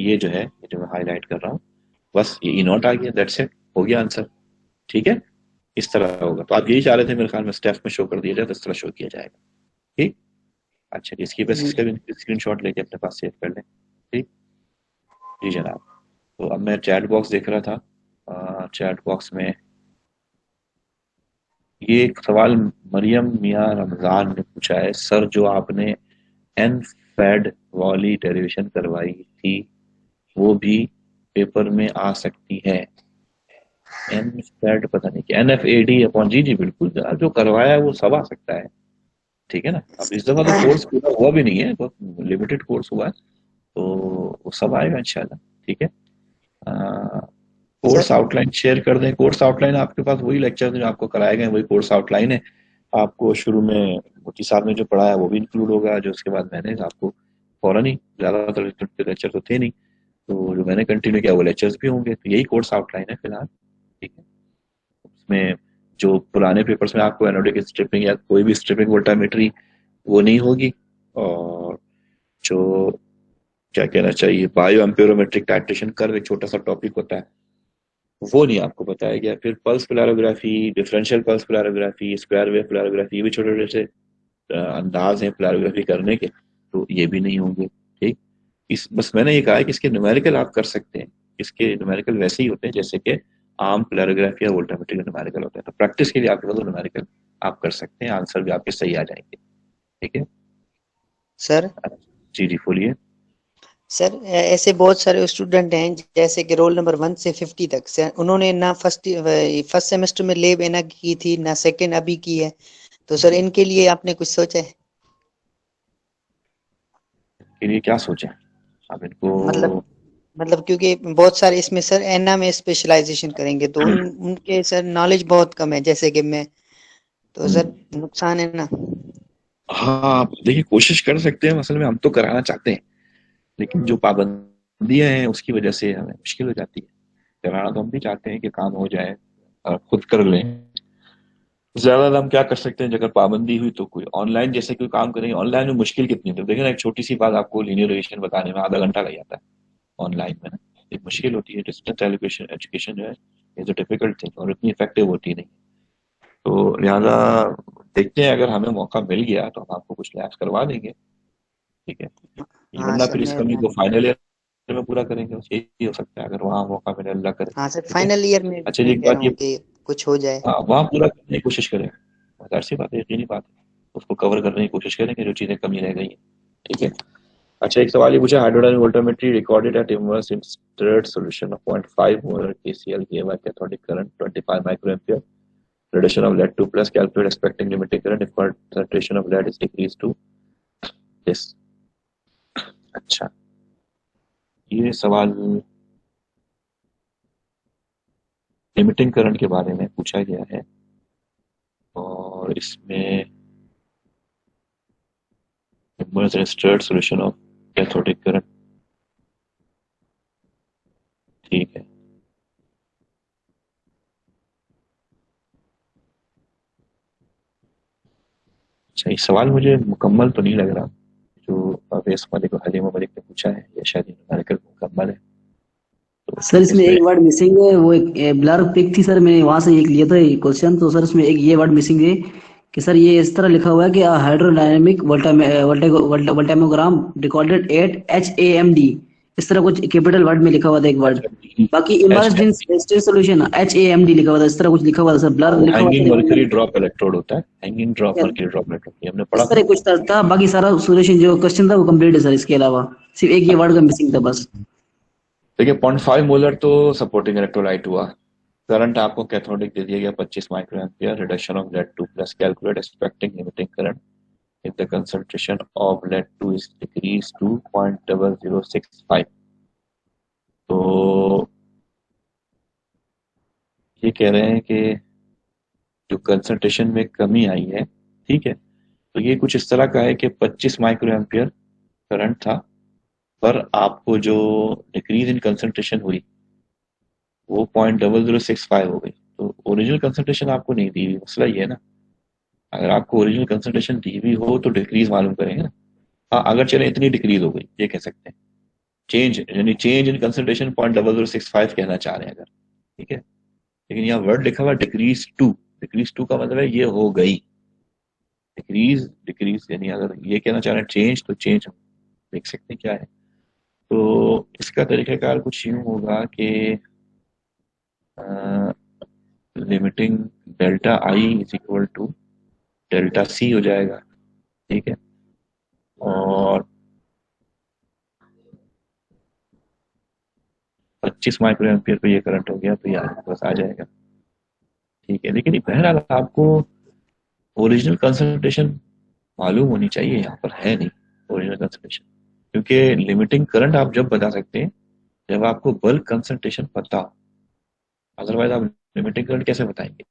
ये जो है, ये जो मैं हाईलाइट कर रहा हूँ, बस ये ई नॉट आ गया, दैट्स इट, हो गया आंसर। ठीक है, इस तरह होगा। तो आप यही चाह रहे थे मेरे ख्याल में, स्टेप में शो कर दिया जाए तो इस तरह शो किया जाएगा। ठीक। अच्छा, इसकी बस जी। इसका भी स्क्रीन शॉट लेके अपने पास सेव कर लें। ठीक। जी जनाब। तो अब मैं चैट बॉक्स देख रहा था, चैट बॉक्स में ये एक सवाल मरियम मियां रमजान ने पूछा है, सर जो आपने एन फैड वाली डेरिवेशन करवाई थी वो भी पेपर में आ सकती है? एन फैड पता नहीं क्या, NFAD अपॉन, जी जी बिल्कुल जनाब, जो करवाया है वो सब आ सकता है। ठीक है ना। अब इस दफा तो कोर्स पूरा हुआ भी नहीं है, बहुत लिमिटेड कोर्स हुआ है, तो वो सब आएगा इंशाल्लाह। ठीक है। सर। कोर्स आउटलाइन शेयर कर दें। कोर्स आउटलाइन आपके पास वही लेक्चर जो आपको कराए गए वही कोर्स आउटलाइन है। आपको शुरू में मुफ्ती साहब ने जो पढ़ाया वो भी इंक्लूड होगा, जो उसके बाद मैंने आपको फौरन ही, ज्यादातर लेक्चर तो थे नहीं, तो जो मैंने कंटिन्यू किया वो लेक्चर्स भी होंगे, तो यही कोर्स आउटलाइन है फिलहाल। ठीक है। उसमें जो पुराने पेपर्स में आपको एनोडिक स्ट्रिपिंग या कोई भी स्ट्रिपिंग वोल्टामेट्री वो नहीं होगी, और जो क्या कहना चाहिए, बायो एम्पिरोमेट्रिक टाइट्रेशन कर्व एक छोटा सा टॉपिक होता है, वो नहीं आपको बताया गया। फिर pulse polarography, differential pulse polarography, square wave polarography, ये भी छोटे छोटे से अंदाज हैं पोलैरोग्राफी करने के, तो ये भी नहीं होंगे। ठीक। इस बस मैंने ये कहा है कि इसके न्यूमेरिकल आप कर सकते हैं। इसके न्यूमेरिकल वैसे ही होते हैं जैसे कि आम पोलैरोग्राफी या वोल्टामेट्रिक न्यूमेरिकल होते हैं, तो प्रैक्टिस के लिए आपके पास न्यूमेरिकल आप कर सकते हैं, आंसर भी आपके सही आ जाएंगे। ठीक है। सर। जी जी बोलिए। सर ऐसे बहुत सारे स्टूडेंट हैं जैसे कि रोल नंबर 1 से 50 तक से उन्होंने ना फर्स्ट सेमेस्टर में लेब एना की थी ना सेकंड अभी की है। तो सर इनके लिए आपने कुछ सोचा है? के लिए क्या सोचें आप इनको? मतलब मतलब क्योंकि बहुत सारे इसमें सर एना में स्पेशलाइजेशन करेंगे तो उनके सर नॉलेज बहुत कम है जैसे कि मैं। तो सर नुकसान है ना। हाँ आप देखिए, कोशिश कर सकते हैं, असल में हम तो कराना चाहते हैं, लेकिन जो पाबंदियां हैं उसकी वजह से हमें मुश्किल हो जाती है। कराना तो हम भी चाहते हैं कि काम हो जाए और खुद कर लें। ज्यादा हम क्या कर सकते हैं, अगर पाबंदी हुई तो कोई ऑनलाइन जैसे कोई काम करेंगे। ऑनलाइन में मुश्किल कितनी है, देखिए ना, एक छोटी सी बात आपको लीनियर रिलेशन बताने में आधा घंटा लग जाता है ऑनलाइन में ना। एक मुश्किल होती है डिस्टेंस एजुकेशन, एजुकेशन जो है ये जो डिफिकल्ट थिंग और इतनी इफेक्टिव होती नहीं। तो लिहाजा देखते हैं, अगर हमें मौका मिल गया तो हम आपको कुछ लैब्स करवा देंगे। ठीक है। ये हाँ वरना सर फिर इस कमी मैं। को फाइनल ईयर में पूरा करेंगे, बस यही हो सकता है, अगर वहाँ मौका मिले, अल्लाह करे। हाँ सर ठीक है। फाइनल ईयर में अच्छा जी, मैं एक कह बात रहा हूँ ये, कि कुछ हो जाए। हाँ वहाँ पूरा करने की कोशिश करें, जाहिर सी बात है, यकीनी बात है, उसको कवर करने की कोशिश करेंगे जो चीज़ें कमी रह गई हैं। ठीक है। अच्छा, एक सवाल ये पूछा, hydrodynamic voltammetry recorded at immerse in stirred solution of 0.5 molar KCl given by cathodic current 25 micro ampere, reduction of lead 2 plus, calculate expecting limiting current if concentration of lead is decreased to this। अच्छा, ये सवाल limiting current के बारे में पूछा गया है, और इसमें immerse in stirred solution of cathodic current। ठीक है। अच्छा, ये सवाल मुझे मुकम्मल तो नहीं लग रहा, जो अवैस मलिक और हलीमा मलिक ने पूछा है, ये शायद न्यूमेरिकल मुकम्मल है, तो सर ठीक है इसमें इसमें। एक वर्ड मिसिंग है, वो एक ब्लर पिक थी सर, मैंने वहां से एक लिया था क्वेश्चन, तो सर इसमें एक ये वर्ड मिसिंग है कि सर ये इस तरह लिखा हुआ है कि हाइड्रोडायनेमिक वोल्टामोग्राम रिकॉर्डेड एट HAMD, इस तरह कुछ कैपिटल वर्ड में लिखा हुआ था एक वर्ड। अच्छा, बाकी H immersed in state solution HAMD लिखा हुआ था, इस तरह कुछ लिखा हुआ था सर, ब्लर लिखा हुआ था हैंगिंग लेकिन मर्करी मैंने ड्रॉप इलेक्ट्रोड होता है, hanging drop mercury drop electrode, ये हमने पढ़ा इस था तरह ना। कुछ था। बाकी सारा सोल्यूशन जो क्वेश्चन था वो कंप्लीट है सर, इसके अलावा सिर्फ एक ये वर्ड का मिसिंग था बस। देखिए 0.5 मोलर तो सपोर्टिंग इलेक्ट्रोलाइट हुआ, करंट आपको कैथोडिक दे दिया गया 25 micro ampere, reduction of lead 2 plus, calculate expecting limiting current if the concentration of lead 2 is decreased to 0.0065। तो ये कह रहे हैं कि जो कंसंट्रेशन में कमी आई है, ठीक है, तो ये कुछ इस तरह का है कि 25 माइक्रो एम्पियर करंट था, पर आपको जो डिक्रीज इन कंसंट्रेशन हुई वो 0.0065 हो गई। तो ओरिजिनल कंसंट्रेशन आपको नहीं दी हुई, मसला ये है ना। अगर आपको ओरिजिनल कंसंट्रेशन दी हुई हो तो डिक्रीज मालूम करेंगे ना। हाँ, अगर चले इतनी डिक्रीज हो गई, ये कह सकते हैं। चेंज यानी चेंज इन कंसंट्रेशन 0.0065 कहना चाह रहे हैं अगर, ठीक है। लेकिन यहाँ वर्ड लिखा हुआ डिक्रीज टू का मतलब है ये हो गई, डिक्रीज यानी अगर ये कहना चाह रहे हैं चेंज, तो चेंज हम देख सकते हैं क्या है। तो इसका तरीकाकार कुछ यूं होगा कि limiting delta I is equal to delta C हो जाएगा, ठीक है। और 25 माइक्रो एम्पियर पे ये करंट हो गया तो ये आपके पास आ जाएगा, ठीक है। लेकिन बहरहाल आपको ओरिजिनल कंसंट्रेशन मालूम होनी चाहिए, यहाँ पर है नहीं ओरिजिनल कंसंट्रेशन, क्योंकि लिमिटिंग करंट आप जब बता सकते हैं जब आपको बल्क कंसंट्रेशन पता हो, अदरवाइज आप लिमिटिंग करंट कैसे बताएंगे?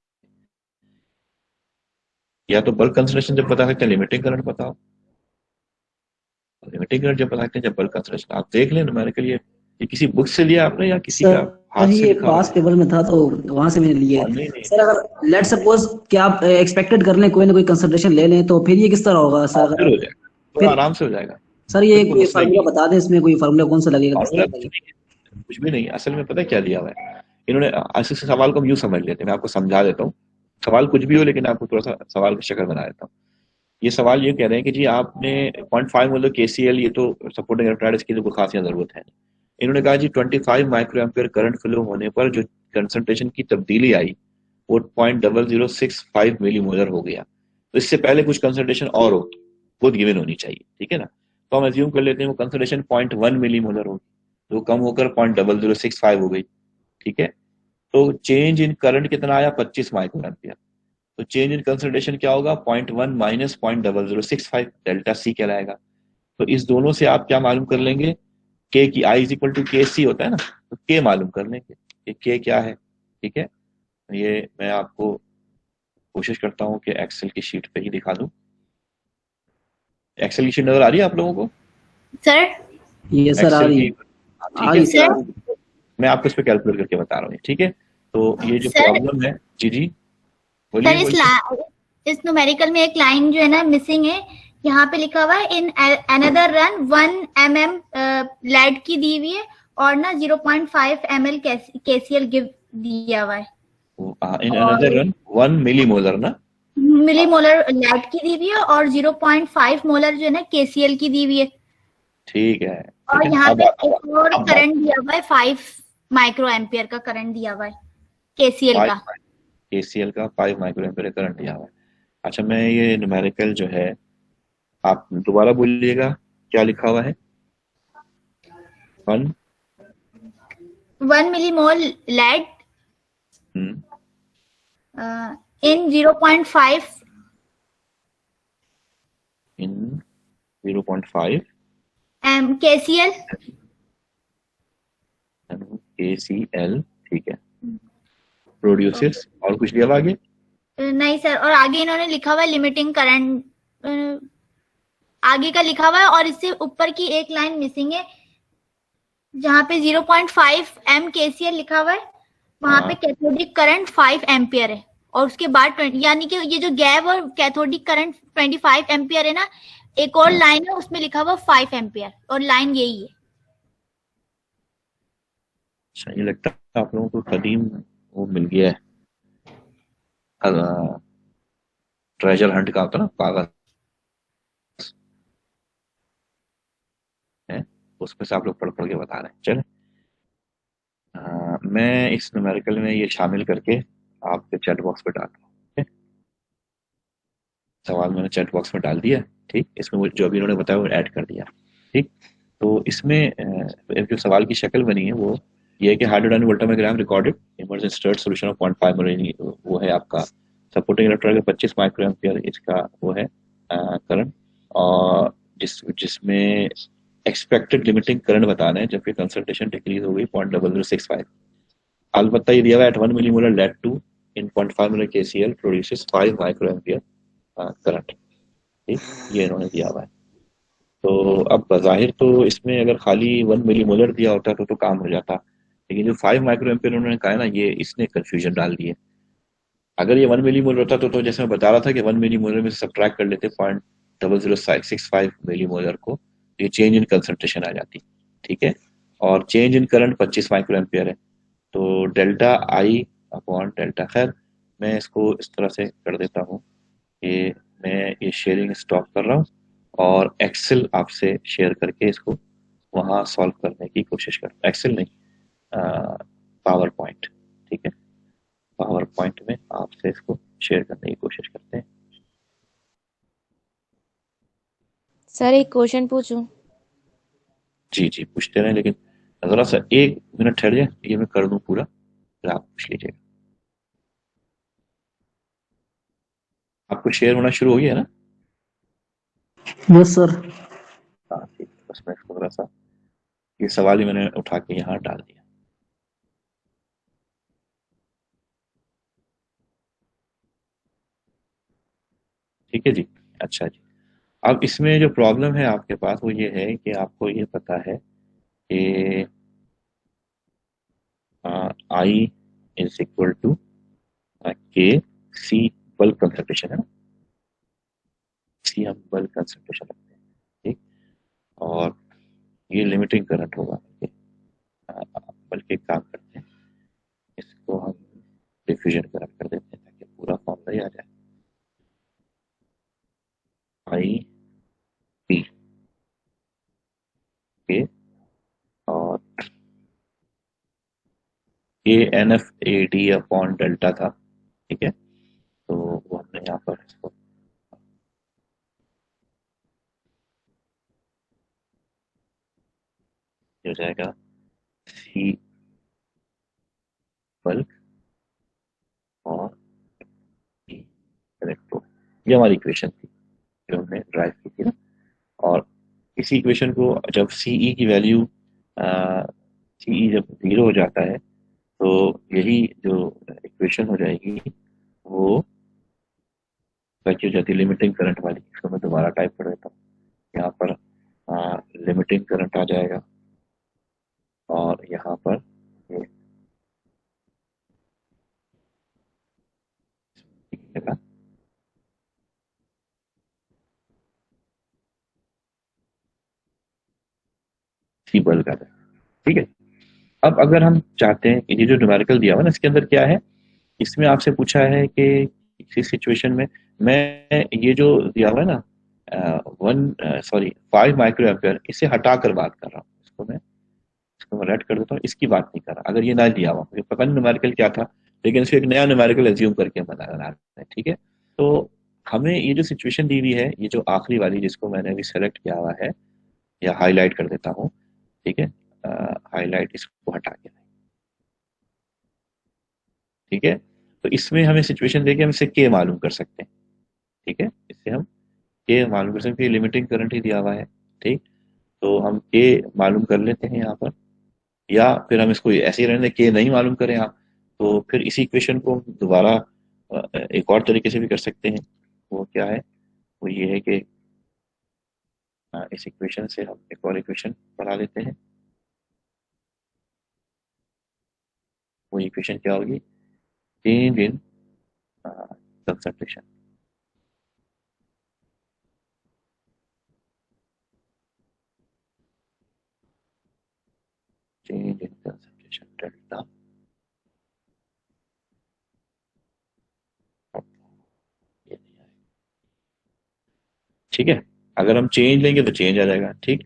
या तो बल्क कंसंट्रेशन जब बता सकते हैं लिमिटिंग करंट पता हो, लिमिटिंग करंट जब बता सकते हैं जब बल्क कंसंट्रेशन। आप देख लें न्यूमेरिकल, ये किसी बुक से लिया आपने या किसी का हाथ से ये लिखा? पास पेपर में था तो वहां से मैंने लिए। नहीं। सर अगर लेट सपोज कि आप एक्सपेक्टेड कर लें कोई ना कोई कंसंट्रेशन ले लें तो फिर ये किस तरह होगा सर? फिर हो जाएगा, तो आराम से हो जाएगा सर। ये कोई फार्मूला बता दें, इसमें कोई फार्मूला कौन सा लगेगा? कुछ भी नहीं, असल में पता क्या दिया हुआ है इन्होंने। ऐसे सवाल को हम यूं समझ लेते हैं, मैं आपको समझा देता हूँ। सवाल कुछ भी हो लेकिन आपको थोड़ा सा सवाल की शक्ल बना देता हूँ। ये सवाल ये कह रहे हैं कि जी आपने 0.5 मोलर KCl, ये तो सपोर्टिंग इलेक्ट्रोलाइट की तो कोई खास जरूरत है नहीं। इन्होंने कहा जी 25 माइक्रो एम्पियर करंट फ्लो होने पर जो कंसंट्रेशन की तब्दीली आई वो 0.0065 मिलीमोलर हो गया। तो इससे पहले कुछ कंसंट्रेशन और हो वो गिवन होनी चाहिए, ठीक है ना। तो हम एज्यूम कर लेते हैं वो कंसंट्रेशन 0.1 मिलीमोलर होगी, तो कम होकर 0.0065 हो गई, ठीक है। तो चेंज इन करंट कितना आया? 25 माइक्रो एम्पियर। तो चेंज इन कंसंट्रेशन क्या होगा? 0.1 माइनस 0.0065, डेल्टा सी कहलाएगा। तो इस दोनों से आप क्या मालूम कर लेंगे? के की आई इज इक्वल टू के सी होता है ना, तो के मालूम कर लेंगे कि के क्या है, ठीक है। ये मैं आपको कोशिश करता हूँ कि एक्सेल की शीट पे ही दिखा दूं। एक्सेल की शीट नजर आ रही है आप लोगों को? सर ये सर आ रही है सर, मैं आपको इस पे कैलकुलेट करके बता रहा हूँ, ठीक है। तो ये जो सर, प्रॉब्लम है, जी सर बोलिए। इस न्यूमेरिकल में एक लाइन जो है ना मिसिंग है। यहाँ पे लिखा हुआ है in another run 1 mm lead की दी हुई है और ना 0.5 ml KCl गिव दिया हुआ है। इन अनदर रन 1 मिलीमोलर ना, मिलीमोलर लेड की दी हुई है और 0.5 मोलर जो है ना KCl की दी हुई है, ठीक है। और यहाँ पे एक और करंट दिया हुआ है 5 माइक्रो एम्पियर का करंट दिया हुआ है KCl का। KCl का 5 माइक्रो एम्पियर करंट दिया हुआ है। अच्छा, मैं ये न्यूमेरिकल जो है आप दोबारा बोलिएगा क्या लिखा हुआ है? 1 मिलीमोल लेड in 0.5 KCl, ठीक है। प्रोड्यूसेस और कुछ दिया हुआ आगे? नहीं सर, और आगे इन्होंने लिखा हुआ है लिमिटिंग करंट, आगे का लिखा हुआ है और इससे ऊपर की एक लाइन मिसिंग है जहाँ पे 0.5 m KCl लिखा हुआ है, वहां पे कैथोडिक करंट 5 एम्पियर है और उसके बाद यानी कि ये जो गैप और कैथोडिक करंट 25 एम्पियर है ना, एक और लाइन है उसमें लिखा हुआ 5 एम्पियर और लाइन यही है। अच्छा, ये लगता है आप लोगों को कदीम वो मिल गया है, ट्रेजर हंट का होता ना कागज है, उसमें से आप लोग पढ़ के बता रहे हैं। चले, मैं इस न्यूमेरिकल में ये शामिल करके आपके चैट बॉक्स में डाल दूँ। सवाल मैंने चैट बॉक्स में डाल दिया, ठीक। इसमें वो जो अभी उन्होंने बताया वो ऐड कर दिया, ठीक। तो इसमें जो सवाल की शक्ल बनी है वो ये है कि hydrodyne voltammogram recorded emergent stirred solution of 0.5 molar, वो है आपका सपोर्टिंग इलेक्ट्रोड 25 माइक्रो एम्पियर इसका वो है करंट, और जिसमें एक्सपेक्टेड लिमिटिंग करंट बताना है जबकि कंसंट्रेशन डिक्रीज हो गई 0.0065। अलबत्ता ये दिया हुआ है 1 मिलीमोलर लेड 2 इन 0.5 molar KCl produces 5 micro ampere current, ठीक, ये इन्होंने दिया हुआ है। तो अब बज़ाहिर तो इसमें अगर खाली 1 मिलीमोलर दिया होता तो काम हो जाता, लेकिन जो 5 माइक्रो एम्पियर उन्होंने कहा है ना, ये इसने कंफ्यूजन डाल दी है। अगर ये 1 मिलीमोलर होता तो जैसे मैं बता रहा था कि 1 मिलीमोलर में सब्ट्रैक्ट कर लेते 0.0065 मिलीमोलर को, ये चेंज इन कंसंट्रेशन आ जाती, ठीक है। और change in current 25 micro ampere है। तो डेल्टा आई अपॉन डेल्टा, खैर मैं इसको इस तरह से कर देता हूँ कि मैं ये शेयरिंग स्टॉप कर रहा हूँ और एक्सेल आपसे शेयर करके इसको वहाँ सॉल्व करने की कोशिश करता हूँ। एक्सेल नहीं, पावर पॉइंट, ठीक है, पावर पॉइंट में आपसे इसको शेयर करने की कोशिश करते हैं। सर एक क्वेश्चन पूछूं? जी जी पूछते रहे, लेकिन जरा सा 1 मिनट ठहर जाए, ये मैं कर दूं पूरा, फिर आप पूछ लीजिएगा। आपको शेयर होना शुरू हो गया ना? Yes sir. हाँ ठीक है, बस मैं इसको थोड़ा सा, ये सवाल ही मैंने उठा के यहाँ डाल दिया। ठीक है जी, अच्छा जी। अब इसमें जो प्रॉब्लम है आपके पास वो ये है कि आपको ये पता है कि आई इज इक्वल टू के सी, बल्क कंसंट्रेशन है ना, सी हम बल्क कंसंट्रेशन रखते हैं, ठीक। और ये लिमिटिंग करंट होगा, ठीक? बल्कि एक काम करते हैं, इसको हम डिफ्यूजन करंट कर देते हैं ताकि पूरा फॉर्मूला ही आ जाए। आई पी के और A N F A D upon delta था, ठीक है। तो वो हमने यहाँ पर इसको हो जाएगा सी बल्क और ई इलेक्ट्रो, ये हमारी इक्वेशन थी जो हमने ड्राइव की थी ना। और इसी इक्वेशन को जब सीई की वैल्यू, सीई जब 0 हो जाता है तो यही जो इक्वेशन हो जाएगी वो बची हो जाती है लिमिटिंग करंट वाली। इसको मैं दोबारा टाइप कर देता हूँ, यहाँ पर लिमिटिंग करंट आ जाएगा और यहाँ पर ये लिखेगा सी बल्क आ जाएगा, ठीक है। अब अगर हम चाहते हैं कि ये जो न्यूमेरिकल दिया हुआ ना इसके अंदर क्या है, इसमें आपसे पूछा है कि इसी सिचुएशन में मैं ये जो दिया हुआ है ना 5 माइक्रो एम्पियर, इसे हटाकर बात कर रहा हूँ, इसको मैं रेड कर देता हूँ, इसकी बात नहीं कर रहा। अगर ये ना दिया हुआ, मुझे पता नहीं न्यूमेरिकल क्या था, लेकिन इसको एक नया न्यूमेरिकल एज्यूम करके हम बना रहे हैं, ठीक है। तो हमें ये जो सिचुएशन दी हुई है, ये जो आखिरी वाली जिसको मैंने अभी सेलेक्ट किया हुआ है या हाईलाइट कर देता हूँ, ठीक है, हाईलाइट इसको हटा के, ठीक है। तो इसमें हमें सिचुएशन देके हम इससे के मालूम कर सकते हैं, ठीक है। इससे हम के मालूम कर सकते हैं, लिमिटिंग करंट ही दिया हुआ है, ठीक। तो हम के मालूम कर लेते हैं यहाँ पर, या फिर हम इसको ऐसे ही रहने दें, के नहीं मालूम करें आप, तो फिर इसी इक्वेशन को हम दोबारा एक और तरीके से भी कर सकते हैं। वो क्या है, वो ये है कि इस इक्वेशन से हम एक और इक्वेशन बना लेते हैं। वो इक्वेशन क्या होगी, change in concentration, change in concentration delta, ठीक है। अगर हम चेंज लेंगे तो चेंज आ जाएगा, ठीक।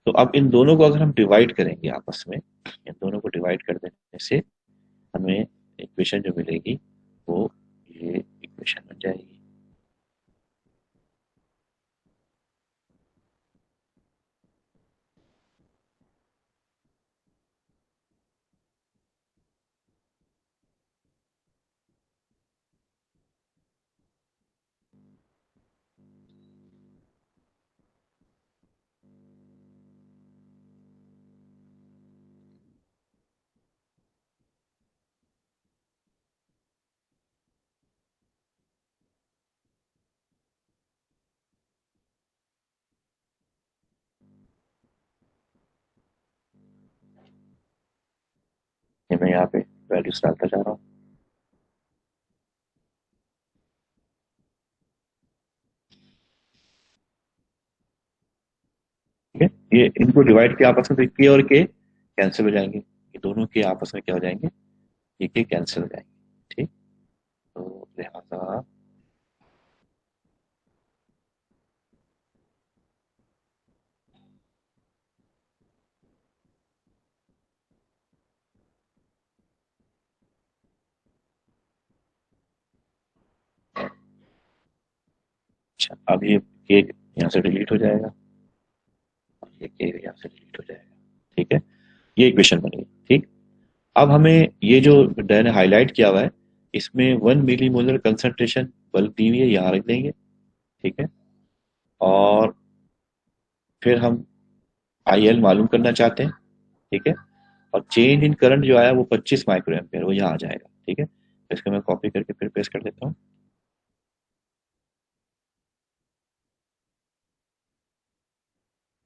तो अब इन दोनों को अगर हम डिवाइड करेंगे आपस में, इन दोनों को डिवाइड कर देने से हमें इक्वेशन जो मिलेगी वो ये इक्वेशन बन जाएगी। ये मैं यहाँ पे वैल्यूज डालता जा रहा हूँ, ठीक है। ये इनको डिवाइड किया आपस में, के और के कैंसिल हो जाएंगे, ये दोनों के आपस में क्या हो जाएंगे, ये कैंसिल हो जाएंगे। ठीक, तो लिहाजा अच्छा, अब ये केक यहाँ से डिलीट हो जाएगा, ये केक यहाँ से डिलीट हो जाएगा। ठीक है, ये इक्वेशन बन गई। ठीक, अब हमें ये जो मैंने हाईलाइट किया हुआ है, इसमें 1 मिलीमोलर कंसंट्रेशन बल्क दी हुई है, यहाँ रख देंगे। ठीक है, और फिर हम IL मालूम करना चाहते हैं। ठीक है, और चेंज इन करंट जो आया वो 25 माइक्रो एम्पियर, वो यहाँ आ जाएगा। ठीक है, तो इसको मैं कॉपी करके फिर पेस्ट कर देता हूँ।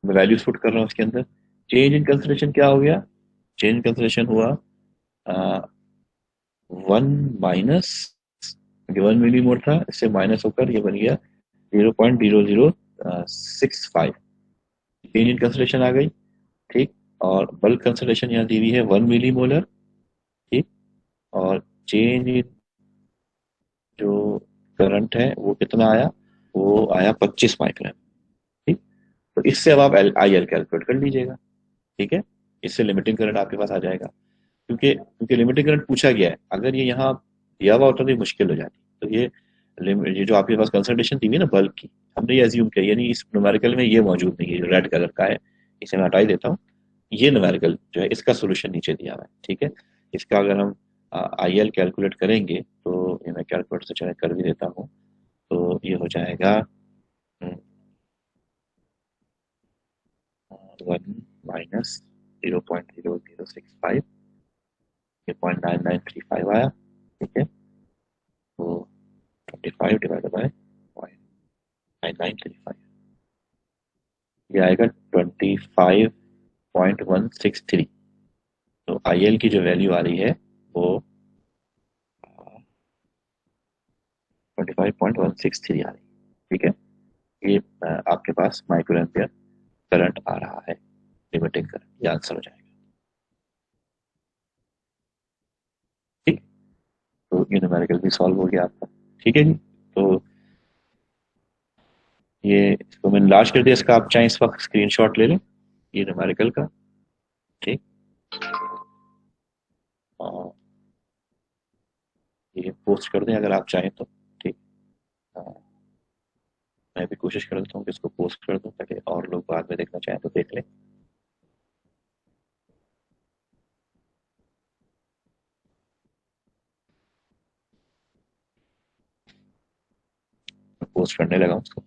मैं वैल्यूज पुट कर रहा हूँ इसके अंदर। चेंज इन कंसंट्रेशन क्या हो गया, चेंज इन कंसंट्रेशन हुआ 1 माइनस, 1 मिलीमोल था, इससे माइनस होकर ये बन गया 0.0065। चेंज इन कंसंट्रेशन आ गई। ठीक, और बल्क कंसंट्रेशन यहाँ दी हुई है 1 मिलीमोलर। ठीक, और चेंज इन जो करंट है वो कितना आया, वो आया 25 माइक्रो। ठीक, तो इससे अब आप IL कैलकुलेट कर लीजिएगा। ठीक है, इससे लिमिटिंग करंट आपके पास आ जाएगा, क्योंकि लिमिटिंग करंट पूछा गया है। अगर ये यहाँ दिया हुआ होता तो ये मुश्किल हो जाती। तो ये जो आपके पास कंसंट्रेशन थी ना बल्ब की, हमने ये अज्यूम किया, यानी इस न्यूमेरिकल में ये मौजूद नहीं है, जो रेड कलर का है, इसे मैं हटा ही देता हूँ। ये न्यूमेरिकल जो है इसका सोल्यूशन नीचे दिया हुआ है। ठीक है, इसका अगर हम IL कैलकुलेट करेंगे तो ये मैं कैलकुलेटर से चले कर भी देता हूँ, तो ये हो जाएगा 1 माइनस 0.0065, ये 0.9935 आया। ठीक है, तो 25 डिवाइडेड बाय 0.9935, ये आएगा 25.163। तो IL की जो वैल्यू आ रही है वो 25.163 आ रही है। ठीक है, ये आपके पास माइक्रो एम्पियर करंट आ रहा है, लिमिटिंग करंट, ये आंसर हो जाएगा। ठीक, तो ये न्यूमेरिकल भी सॉल्व हो गया आपका। ठीक है जी, तो ये इसको मैंने लार्ज कर दिया, इसका आप चाहें इस वक्त स्क्रीनशॉट ले लें ये न्यूमेरिकल का। ठीक, और ये पोस्ट कर दें अगर आप चाहें तो। ठीक, मैं भी कोशिश करता हूँ कि इसको पोस्ट कर दूं ताकि और लोग बाद में देखना चाहें तो देख लें। पोस्ट करने लगा उसको।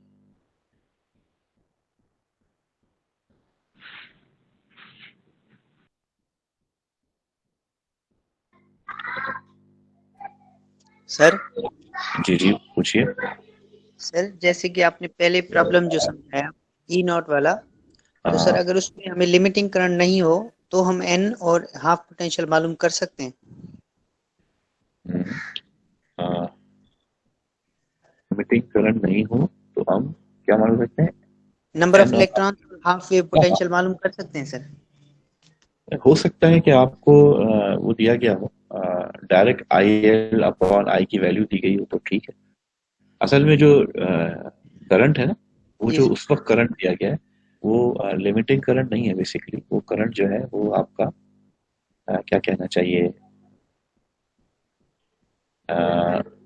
सर जी जी, पूछिए। सर जैसे कि आपने पहले प्रॉब्लम जो समझाया E0 वाला, तो सर अगर उसमें हमें लिमिटिंग करंट नहीं हो तो हम N और हाफ पोटेंशियल मालूम कर सकते हैं। लिमिटिंग करंट नहीं हो तो हम क्या मालूम सकते हैं, नंबर ऑफ N और इलेक्ट्रॉन, हाफ वेव पोटेंशियल मालूम कर सकते हैं सर। हो सकता है कि आपको वो दिया गया हो, डायरेक्ट IL अपॉन I की वैल्यू दी गई हो तो ठीक है। असल में जो करंट है ना, वो जी जो सर। उस वक्त करंट दिया गया है वो लिमिटिंग करंट नहीं है। बेसिकली वो करंट जो है वो आपका क्या कहना चाहिए,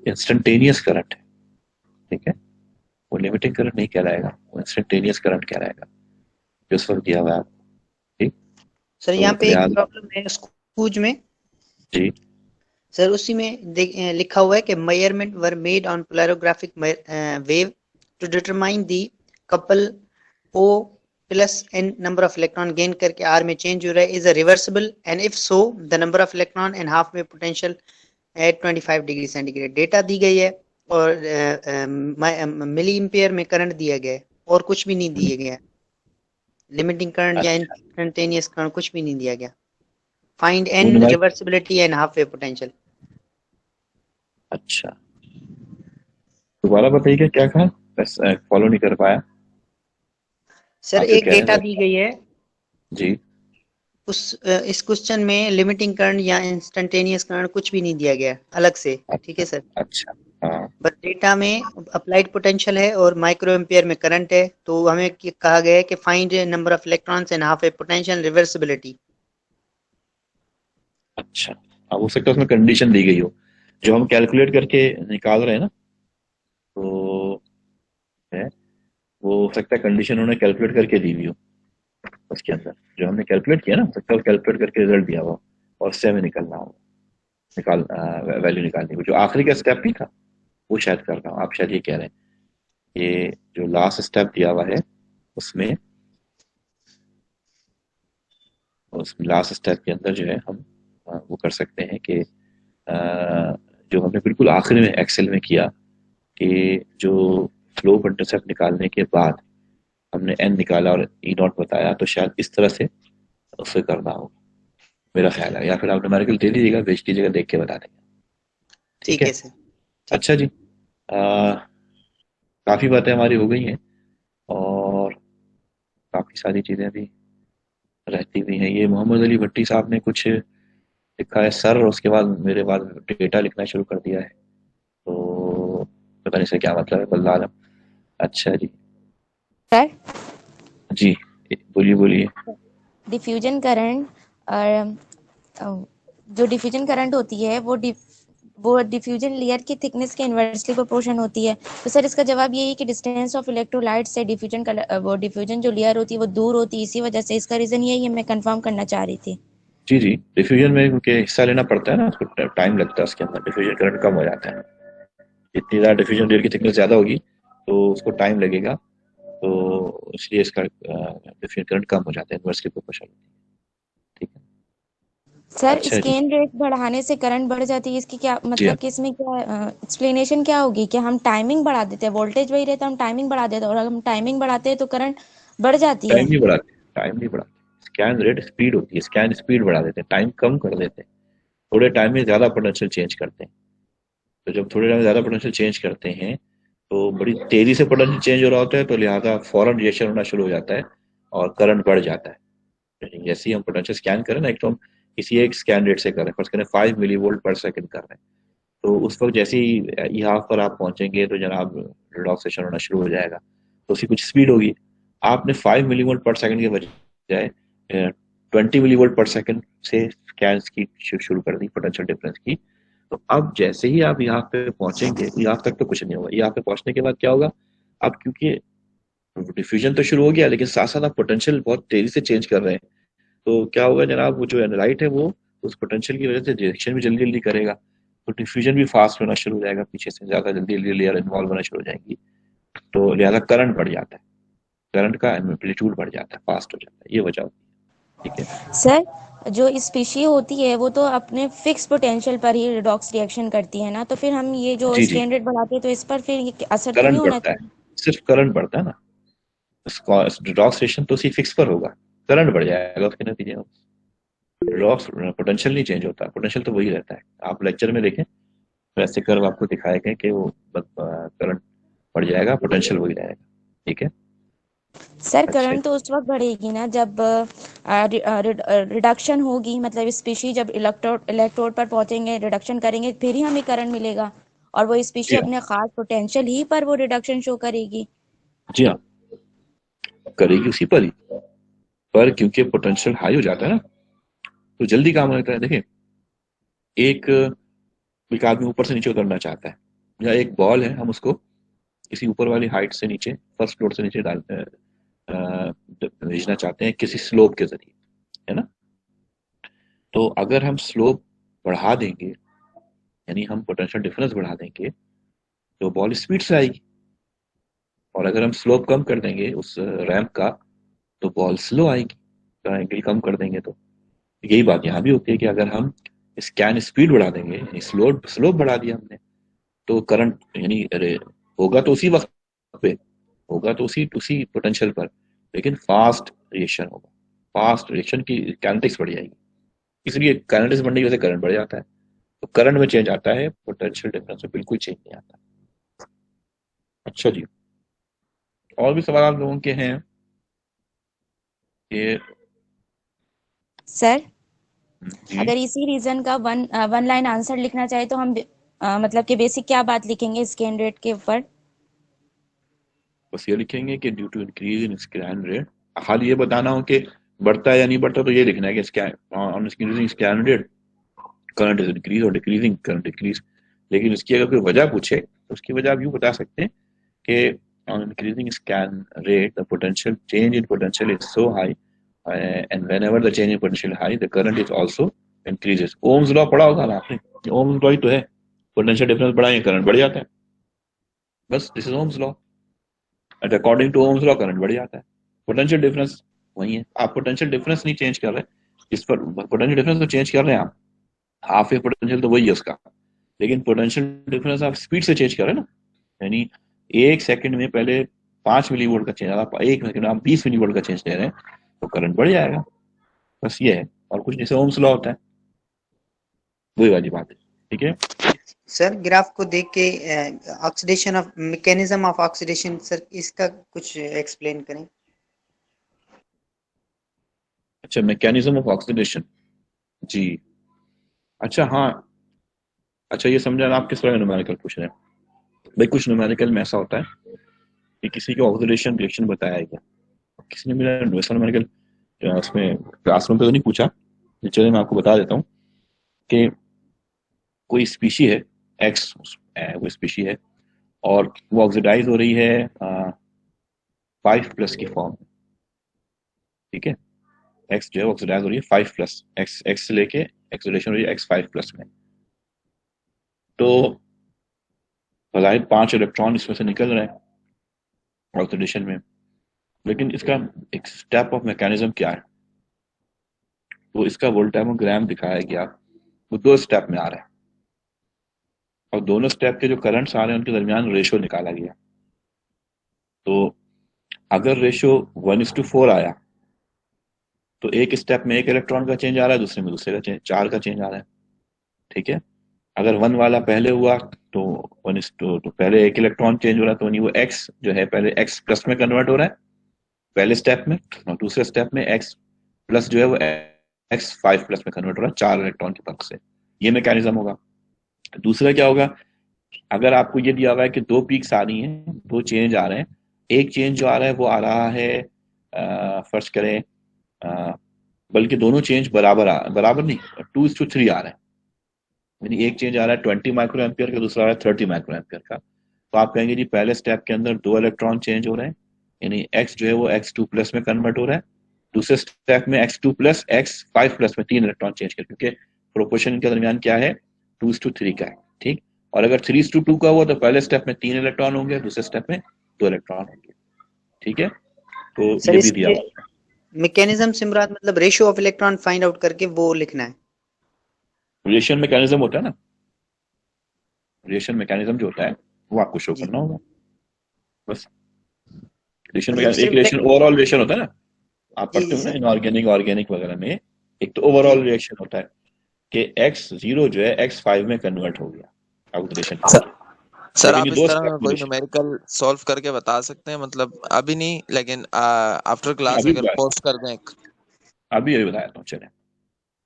इंस्टेंटेनियस करंट है। ठीक है, वो लिमिटिंग करंट नहीं कहलाएगा, वो इंस्टेंटेनियस करंट कहलाएगा जो उस वक्त दिया हुआ है आपको। ठीक, सर यहाँ पे एक प्रॉब्लम है स्कूज में जी सर, उसी में लिखा हुआ है कि measurement were made on polarographic wave to determine the couple O plus n number of electron gain करके R में चेंज हो रहा है, is a reversible and if so the number of electron and half wave potential at 25 degree centigrade. Data दी गई है और मिली एम्पियर में करंट दिया गया है और कुछ भी नहीं दिया गया है, लिमिटिंग करंट या इंस्टेंटेनियस करंट कुछ भी नहीं दिया गया। Find n reversibility and half wave potential. अच्छा, दोबारा बताइए क्या कहा, बस फॉलो नहीं कर पाया। सर एक डेटा दी गई है जी, इस क्वेश्चन में लिमिटिंग करंट या इंस्टेंटेनियस करंट कुछ भी नहीं दिया गया अलग से, ठीक है सर। अच्छा, हाँ, बस डेटा में अप्लाइड पोटेंशियल है और माइक्रो एम्पियर में करंट है, तो हमें कहा गया है कि find number of electrons and half A potential reversibility. अच्छा। अब हो सकता है उसमें कंडीशन दी गई हो जो हम कैलकुलेट करके निकाल रहे हैं ना, तो है वो हो सकता है कंडीशन उन्होंने कैलकुलेट करके दी हुई हो उसके अंदर, जो हमने कैलकुलेट किया ना, हो सकता है कैलकुलेट करके रिजल्ट दिया हुआ और उससे हमें निकलना हो, निकाल वैल्यू निकालनी हो। जो आखिरी का स्टेप नहीं था वो शायद कर रहा हूँ, आप शायद ये कह रहे हैं। ये जो लास्ट स्टेप दिया हुआ है उसमें, उस लास्ट स्टेप के अंदर जो है हम वो कर सकते हैं कि जो हमने बिल्कुल आखिरी में एक्सेल में किया कि जो स्लोप इंटरसेप्ट निकालने के बाद हमने एन निकाला और ई नॉट बताया, तो शायद इस तरह से उसे करना होगा, मेरा ख्याल है। या फिर आप न्यूमेरिकल दे दीजिएगा, भेज दीजिएगा, देख के बता देंगे। ठीक ठीक है। है सर, ठीक। अच्छा जी, काफ़ी बातें हमारी हो गई हैं और काफ़ी सारी चीज़ें भी रहती हुई हैं। ये मोहम्मद अली भट्टी साहब ने कुछ लिखा है सर, और उसके बाद मेरे बाद डेटा लिखना शुरू कर दिया है, तो पता नहीं सर क्या मतलब है, बल्ला आलम। अच्छा जी, सर जी बोलिए बोलिए। डिफ्यूजन करंट और जो डिफ्यूजन करंट होती है वो डिफ्यूजन लेयर की थिकनेस के इन्वर्सली प्रोपोर्शन होती है। तो सर इसका जवाब यही है कि डिस्टेंस ऑफ इलेक्ट्रोलाइट से वो डिफ्यूजन जो लेयर होती है वो दूर होती है, इसी वजह से इसका रीजन यही है, मैं कंफर्म करना चाह रही थी। जी जी, डिफ्यूजन में क्योंकि हिस्सा लेना पड़ता है ना, उसको टाइम लगता है, उसके अंदर डिफ्यूजन करंट कम हो जाता है। जितनी ज़्यादा डिफ्यूजन लेयर की थिकनेस ज़्यादा होगी तो उसको टाइम लगेगा, तो इसलिए इसका डिफ्यूजन करंट कम हो जाता है, इन्वर्सली प्रोपोर्शनल। ठीक है। सर अच्छा जी। स्कैन रेट बढ़ाने से करंट बढ़ जाती है, इसकी क्या जी हाँ। मतलब कि इसमें क्या एक्सप्लेनेशन क्या होगी? कि हम टाइमिंग बढ़ा देते हैं, वोल्टेज वही रहता है, हम टाइमिंग बढ़ा देते हैं, और अगर हम टाइमिंग बढ़ाते हैं तो करंट बढ़ जाती टाइम है। नहीं बढ़ाते, टाइम नहीं बढ़ाते, स्कैन रेट स्पीड होती है, स्कैन स्पीड बढ़ा देते हैं, टाइम कम कर देते हैं। थोड़े टाइम में ज़्यादा पोटेंशियल चेंज करते हैं। तो जब थोड़े टाइम में ज़्यादा पोटेंशियल चेंज करते हैं तो बड़ी तेज़ी से पोटेंशियल चेंज हो रहा होता है, तो लिहाजा फौरन रिएक्शन होना शुरू हो जाता है और करंट बढ़ जाता है। लेकिन जैसे ही हम पोटेंशियल स्कैन करें ना, एक तो हम किसी एक स्कैन रेट से करें, फर्स्ट करें 5 मिली वोल्ट पर सेकंड कर रहे हैं, तो उस वक्त जैसे ही ई हाफ पर आप पहुंचेंगे तो जनाब रिलॉक्सेशन होना शुरू हो जाएगा, तो उसकी कुछ स्पीड होगी। आपने 5 मिली वोल्ट पर सेकंड के बजाय 20 मिली वोल्ट पर सेकंड से स्कैन की शुरू कर दी पोटेंशियल डिफरेंस की। तो अब जैसे ही आप यहाँ पे पहुंचेंगे, यहाँ तक तो कुछ नहीं होगा, यहाँ पे पहुंचने के बाद क्या होगा, अब क्योंकि डिफ्यूजन तो शुरू हो गया लेकिन साथ साथ आप पोटेंशियल बहुत तेजी से चेंज कर रहे हैं, तो क्या होगा जनाब, वो जो एनालाइट है वो उस पोटेंशियल की वजह से रिएक्शन भी जल्दी जल्दी करेगा, तो डिफ्यूजन भी फास्ट होना शुरू हो जाएगा, पीछे से ज्यादा जल्दी जल्दी लेयर इन्वॉल्व होना शुरू हो जाएंगी, तो लिहाजा करंट बढ़ जाता है, करंट का एम्पलीट्यूड बढ़ जाता है, फास्ट हो जाता है, ये वजह होती है। ठीक है। सर जो स्पीशी होती है वो तो अपने फिक्स पोटेंशियल पर ही रिडॉक्स रिएक्शन करती है ना, तो फिर हम ये जो जी जी, स्कैन रेट बढ़ाते हैं तो इस पर फिर ये असर तो नहीं करंट होना बढ़ता है, चाहिए? सिर्फ करंट बढ़ता है ना, रिडॉक्स स्टेशन तो उसी फिक्स पर होगा, करंट बढ़ जाएगा उसके नतीजे में। रिडॉक्स पोटेंशियल नहीं चेंज होता, पोटेंशियल तो वही रहता है, आप लेक्चर में देखें वैसे कर्व आपको दिखाए गए कि वो करंट बढ़ जाएगा, पोटेंशियल वही रहेगा। ठीक है। सर अच्छा करंट तो उस वक्त बढ़ेगी ना जब रिडक्शन होगी, मतलब स्पीशी जब इलेक्ट्रोड इलेक्ट्रोड पर पहुंचेंगे, रिडक्शन करेंगे, फिर ही हमें करंट मिलेगा, और वो स्पीशी जी हाँ, अपने खास पोटेंशियल ही पर वो रिडक्शन शो करेगी। जी हाँ, करेगी उसी पर ही, पर क्योंकि पोटेंशियल हाई हो जाता है ना, तो जल्दी काम होता है। देखिए, एक एक आदमी ऊपर से नीचे उतरना चाहता है, या एक बॉल है, हम उसको किसी ऊपर वाली हाइट से नीचे, फर्स्ट फ्लोर से नीचे डालते हैं, भेजना चाहते हैं किसी स्लोप के जरिए, है ना। तो अगर हम स्लोप बढ़ा देंगे, यानी हम पोटेंशियल डिफरेंस बढ़ा देंगे, तो बॉल स्पीड से आएगी, और अगर हम स्लोप कम कर देंगे उस रैंप का, तो बॉल स्लो आएगी, तो एंगल कम कर देंगे। तो यही बात यहाँ भी होती है कि अगर हम स्कैन स्पीड बढ़ा देंगे, यानी स्लोप स्लोप बढ़ा दिया हमने, तो करंट यानी होगा तो उसी वक्त पे, होगा तो उसी उसी पोटेंशियल पर, लेकिन फास्ट रिएक्शन होगा, फास्ट रिएक्शन की काइनेटिक्स बढ़ जाएगी, इसलिए काइनेटिक्स बढ़ने की वजह से करंट बढ़ जाता है, तो करंट में चेंज आता है, पोटेंशियल डिफरेंस में बिल्कुल चेंज नहीं आता। अच्छा जी, और भी सवाल आप लोगों के हैं? ये सर जी अगर इसी रीजन का वन लाइन आंसर लिखना चाहे तो हम मतलब कि बेसिक क्या बात लिखेंगे स्कैन रेट के ऊपर? बस ये लिखेंगे कि due to increase in scan rate, खाली ये बताना हो कि बढ़ता है या नहीं बढ़ता, तो ये लिखना है कि scan on increasing scan rate current is increase और डिक्रीजिंग करंट डिक्रीज। लेकिन इसकी अगर कोई वजह पूछे तो उसकी वजह आप यूँ बता सकते हैं कि on increasing scan rate the potential change in potential is so high, and whenever the change in potential high the current is also increases। Ohm's law पढ़ा होगा ना आपने, ओम्स लॉ ही तो है, पोटेंशियल डिफरेंस बढ़ाएंगे करंट बढ़ जाता है, बस this is Ohm's law. And according to Ohm's law current बढ़ जाता है। पोटेंशियल डिफरेंस वही है, आप पोटेंशियल डिफरेंस नहीं चेंज कर रहे, इस पर पोटेंशियल डिफरेंस तो चेंज कर रहे हैं आप, हाफ ए पोटेंशियल तो वही है उसका, लेकिन पोटेंशियल डिफरेंस आप स्पीड से चेंज कर रहे हैं ना, यानी एक सेकंड में पहले 5 मिली वोल्ट का चेंज आ रहा, एक सेकंड में आप 20 मिली वोल्ट का चेंज दे रहे हैं तो करंट बढ़ जाएगा, बस ये है, और कुछ नहीं, से ओम्स लॉ होता है, वही वाली बात है। ठीक है सर ग्राफ को देख के oxidation of mechanism of oxidation sir इसका कुछ एक्सप्लेन करें। अच्छा, मैकेनिज्म ऑफ ऑक्सीडेशन, जी अच्छा हाँ, अच्छा ये समझा ना, आप किस तरह न्यूमेरिकल पूछ रहे हैं। भाई कुछ न्यूमेरिकल में ऐसा होता है कि किसी का ऑक्सीडेशन रिएक्शन बताया गया, किसी ने मेरा वैसा न्यूमेरिकल उसमें क्लासरूम पे तो नहीं पूछा, चलिए मैं आपको बता देता हूँ कि कोई स्पीशी है एक्स, वो स्पीशी है और वो ऑक्सीडाइज हो रही है 5+ की फॉर्म में। ठीक है, एक्स जो है ऑक्सीडाइज हो रही है 5+, एक्स एक्स से लेके ऑक्सीडेशन हो रही है x5+ में, तो बजाय 5 इलेक्ट्रॉन इसमें से निकल रहे हैं ऑक्सीडेशन में, लेकिन इसका एक स्टेप ऑफ मैकेनिज्म क्या है, तो इसका वोल्टेमोग्राम दिखाया गया, वो 2 स्टेप में आ रहा है और दोनों स्टेप के जो करंट्स आ रहे हैं उनके दरमियान रेशो निकाला गया। तो अगर रेशो 1:4 आया तो एक स्टेप में 1 इलेक्ट्रॉन का चेंज आ रहा है, दूसरे में दूसरे का चेंज 4 का चेंज आ रहा है। ठीक है, अगर 1 वाला पहले हुआ तो 1:2, तो पहले 1 इलेक्ट्रॉन चेंज हो रहा है, तो वो एक्स जो है पहले x+ में कन्वर्ट हो रहा है पहले स्टेप में, और दूसरे स्टेप में x+ जो है वो x5+ में कन्वर्ट हो रहा है 4 इलेक्ट्रॉन के पक्ष से। ये मैकेनिज्म होगा। दूसरा क्या होगा, अगर आपको ये दिया हुआ है कि 2 पीक्स आ रही हैं, 2 चेंज आ रहे हैं, एक चेंज जो आ रहा है वो आ रहा है फर्स्ट करें बल्कि दोनों चेंज बराबर नहीं 2:3 आ रहे हैं, यानी एक चेंज आ रहा है 20 माइक्रो एम्पियर का, दूसरा आ रहा है 30 माइक्रो एम्पियर का। तो आप कहेंगे जी पहले स्टेप के अंदर 2 इलेक्ट्रॉन चेंज हो रहे हैं, यानी x जो है वो x2+ में कन्वर्ट हो रहा है, दूसरे स्टेप में x2+ x5+ में 3 इलेक्ट्रॉन चेंज कर, क्योंकि प्रोपोर्शन के दरमियान क्या है 2:3 का है। ठीक, और अगर 3:2 का हुआ तो पहले स्टेप में 3 इलेक्ट्रॉन होंगे, दूसरे स्टेप में 2 इलेक्ट्रॉन होंगे। ठीक है, तो सर ये भी दिया इसके हुआ है। मैकेनिज्म से मुराद मतलब ratio of electron find out करके वो लिखना है। रिएक्शन मैकेनिज्म होता है ना, रिएक्शन मैकेनिज्म जो होता है वो आपको शो जी करना होगा, बस। रिएक्शन मतलब में एक सिर्फ रिएक्शन ओवरऑल रिएक्शन होता है ना, आप जी पढ़ते जी हो ना सर इनऑर्गेनिक ऑर्गेनिक वगैरह में, एक तो जी ओवरऑल रिएक्शन होता है कि x0 जो है x5 में कन्वर्ट हो गया ऑक्सीडेशन सर करके, सर लेकिन आप ये इस 2 तरह स्टेप का में कोई रिएक्शन। न्यूमेरिकल सॉल्व करके बता सकते हैं, मतलब अभी नहीं लेकिन आफ्टर क्लास अभी अगर बताया, पोस्ट कर दें अभी अभी बताया था, चले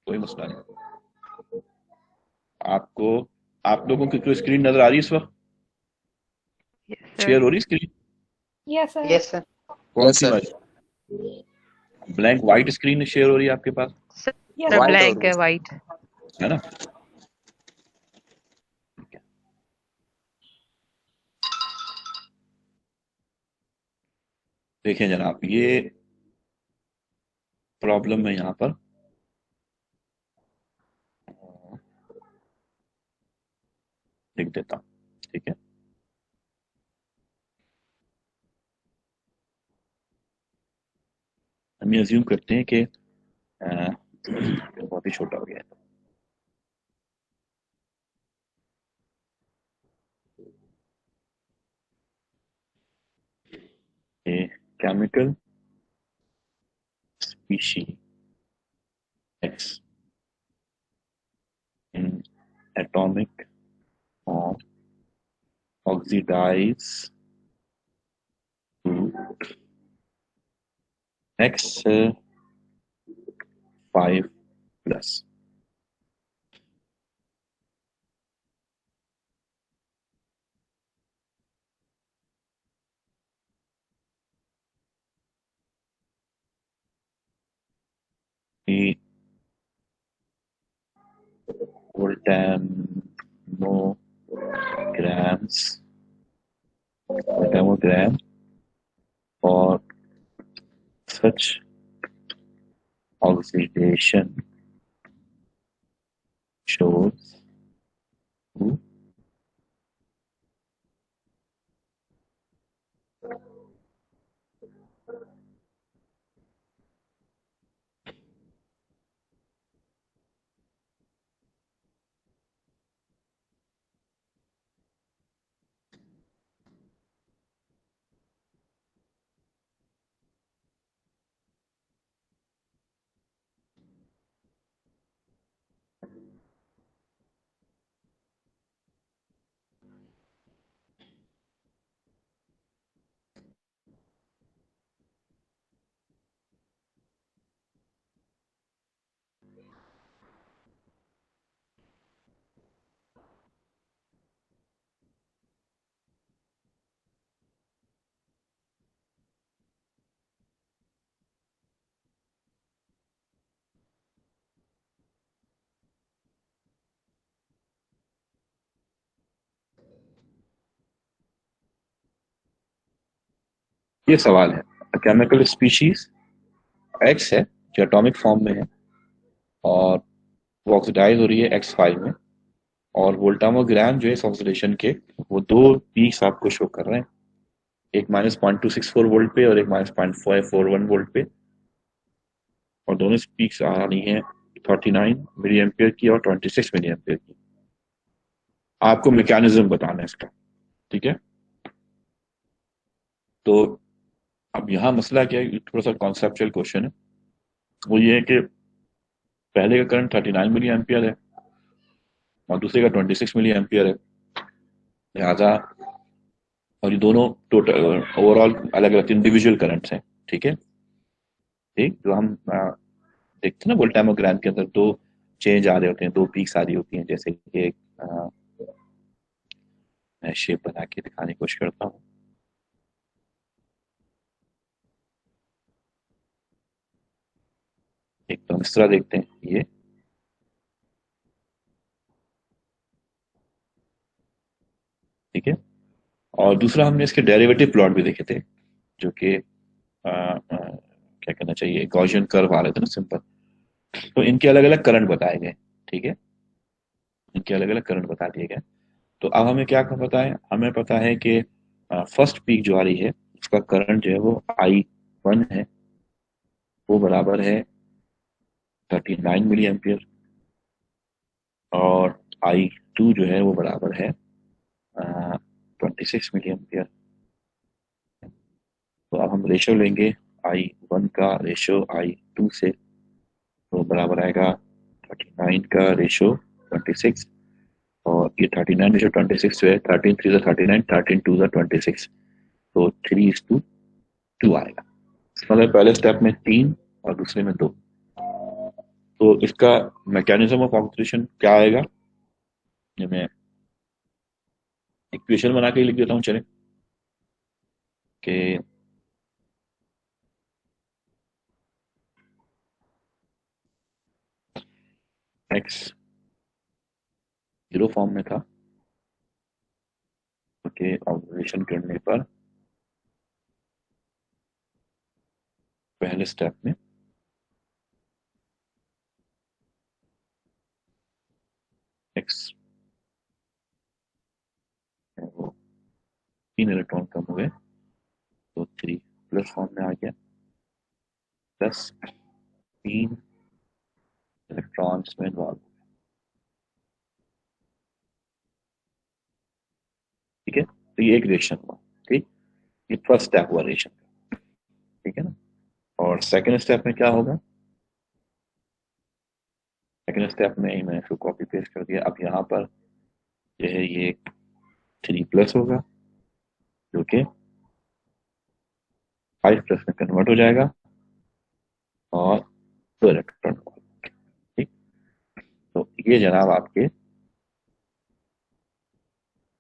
कोई मसला नहीं। आपको, आप लोगों की कोई स्क्रीन नजर आ रही है इस वक्त, Yes, शेयर sir. हो रही है screen? Yes, sir. Yes sir कौन यस सी सर, वाली, ब्लैंक व्हाइट स्क्रीन शेयर हो रही है आपके पास, Yes, sir. वाइट और Blank है white. है ना? देखें जनाब, ये प्रॉब्लम है यहाँ पर, लिख देता हूँ। ठीक है, हम ये अज्यूम करते हैं कि बहुत ही छोटा हो गया है, a chemical species X in atomic form oxidize to X5 plus. voltamogram for such oxidation shows to ये सवाल है। केमिकल स्पीशीज एक्स है जो एटॉमिक फॉर्म में है और वो ऑक्सीडाइज हो रही है x5 में, और वोल्टामोग्राम जो है इस ऑक्सीडेशन के वो दो पीक्स आपको शो कर रहे हैं, एक -0.264 वोल्ट पे और एक -0.541 वोल्ट पे, और दोनों पीक्स आ रही हैं 39 मिली एम्पियर की और 26 मिली एम्पियर की। आपको मैकेनिज्म बताना है इसका, ठीक है। तो अब यहाँ मसला क्या है, थोड़ा सा कॉन्सेप्चुअल क्वेश्चन है। वो ये है कि पहले का करंट 39 मिली एम्पियर है और दूसरे का 26 मिली एम्पियर है, लिहाजा, और ये दोनों टोटल ओवरऑल अलग अलग इंडिविजुअल करंट्स हैं, ठीक है। ठीक, जो हम देखते हैं ना वोल्टामोग्राम के अंदर दो चेंज आ रहे होते हैं, दो पीक्स आ रही होती हैं, जैसे कि मैं शेप बना के दिखाने की कोशिश करता हूँ। एक तो हम इस तरह देखते हैं ये, ठीक है, और दूसरा हमने इसके डेरिवेटिव प्लॉट भी देखे थे, जो कि क्या कहना चाहिए, गॉसियन कर्व आ रहे थे ना, सिंपल। तो इनके अलग अलग करंट बताए गए, ठीक है, इनके अलग अलग करंट बता दिए गए। तो अब हमें क्या पता है, हमें पता है कि फर्स्ट पीक जो आ रही है उसका करंट जो है वो I1 है, वो बराबर है 39 मिली एम्पियर, और I2 जो है वो बराबर है 26 मिली एम्पियर। तो अब हम रेशो लेंगे I1 का रेशो I2 से, तो बराबर आएगा 39 का रेशो 26, और ये 39 रेशो 26 जो है 13 3 39, 13 2 26, तो 3:2 आएगा। मतलब पहले स्टेप में 3 और दूसरे में 2। तो इसका मैकेनिज्म ऑफ ऑक्सीडेशन क्या आएगा, ये मैं इक्वेशन बना के लिख देता हूँ, चले कि x 0 फॉर्म में था, ओके, ऑब्जर्वेशन करने पर पहले स्टेप में x वो 3 इलेक्ट्रॉन कम हुए, तो 3 प्लस फॉर्म में आ गया, प्लस 3 इलेक्ट्रॉन्स में इन्वॉल्व, ठीक है। तो ये एक रिएक्शन हुआ, ठीक, ये फर्स्ट स्टेप हुआ रिएक्शन का, ठीक है ना। और सेकेंड स्टेप में क्या होगा, सेकेंड स्टेप में ही मैंने इसको कॉपी पेस्ट कर दिया। अब यहाँ पर जो है ये 3 प्लस होगा, जो कि 5 प्लस में कन्वर्ट हो जाएगा और 2 इलेक्ट्रॉन, ठीक। तो ये जनाब आपके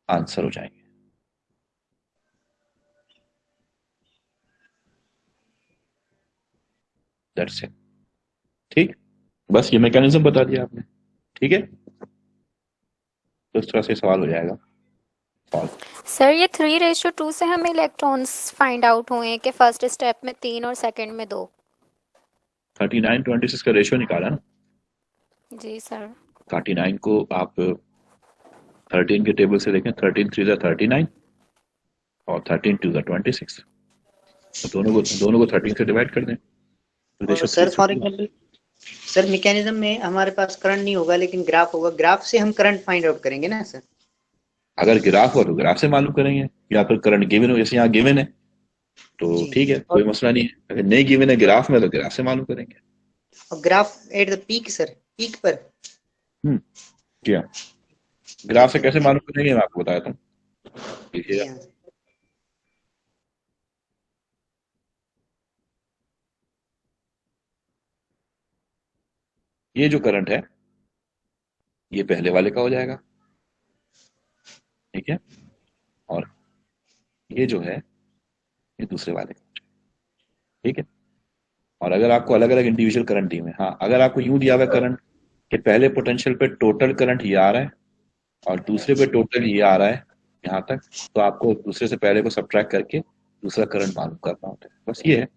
आंसर हो जाएंगे। That's it. ठीक, बस ये मैकेनिज्म बता दिया आपने। ठीक है, तो इस तरह से सवाल हो जाएगा सॉल्व। सर ये 3:2 से हमें इलेक्ट्रॉन्स फाइंड आउट हुए हैं कि फर्स्ट स्टेप में 3 और सेकंड में 2। 39-26 का रेशियो निकाला ना। जी सर। 39 को आप 13 के टेबल से देखें, 13 3 39 और 13 2 26, तो दोनों को 13 से डिवाइड कर दें तो और रेशियो सर 3 फॉर से। एग्जाम्पल सर मैकेनिज्म में हमारे पास करंट नहीं होगा लेकिन ग्राफ होगा, ग्राफ से हम करंट फाइंड आउट करेंगे ना सर? अगर ग्राफ हो तो ग्राफ से मालूम करेंगे, या फिर करंट गिवन हो, जैसे यहाँ गिवन है तो जी। ठीक है, और कोई मसला नहीं है। अगर नहीं गिवन है ग्राफ में तो ग्राफ से मालूम करेंगे। Graph at the peak sir, peak पर। क्या ग्राफ से ठीक है, कैसे मालूम करेंगे, मैं आपको बताया था। जी देखिएगा, हाँ। ये जो करंट है ये पहले वाले का हो जाएगा, ठीक है, और ये जो है ये दूसरे वाले का, ठीक है। और अगर आपको अलग अलग इंडिविजुअल करंट दी हुए, हाँ अगर आपको यूं दिया हुआ करंट कि पहले पोटेंशियल पे टोटल करंट ये आ रहा है और दूसरे पे टोटल ये आ रहा है यहाँ तक, तो आपको दूसरे से पहले को सब्ट्रैक्ट करके दूसरा करंट मालूम करना होता है। बस ये है।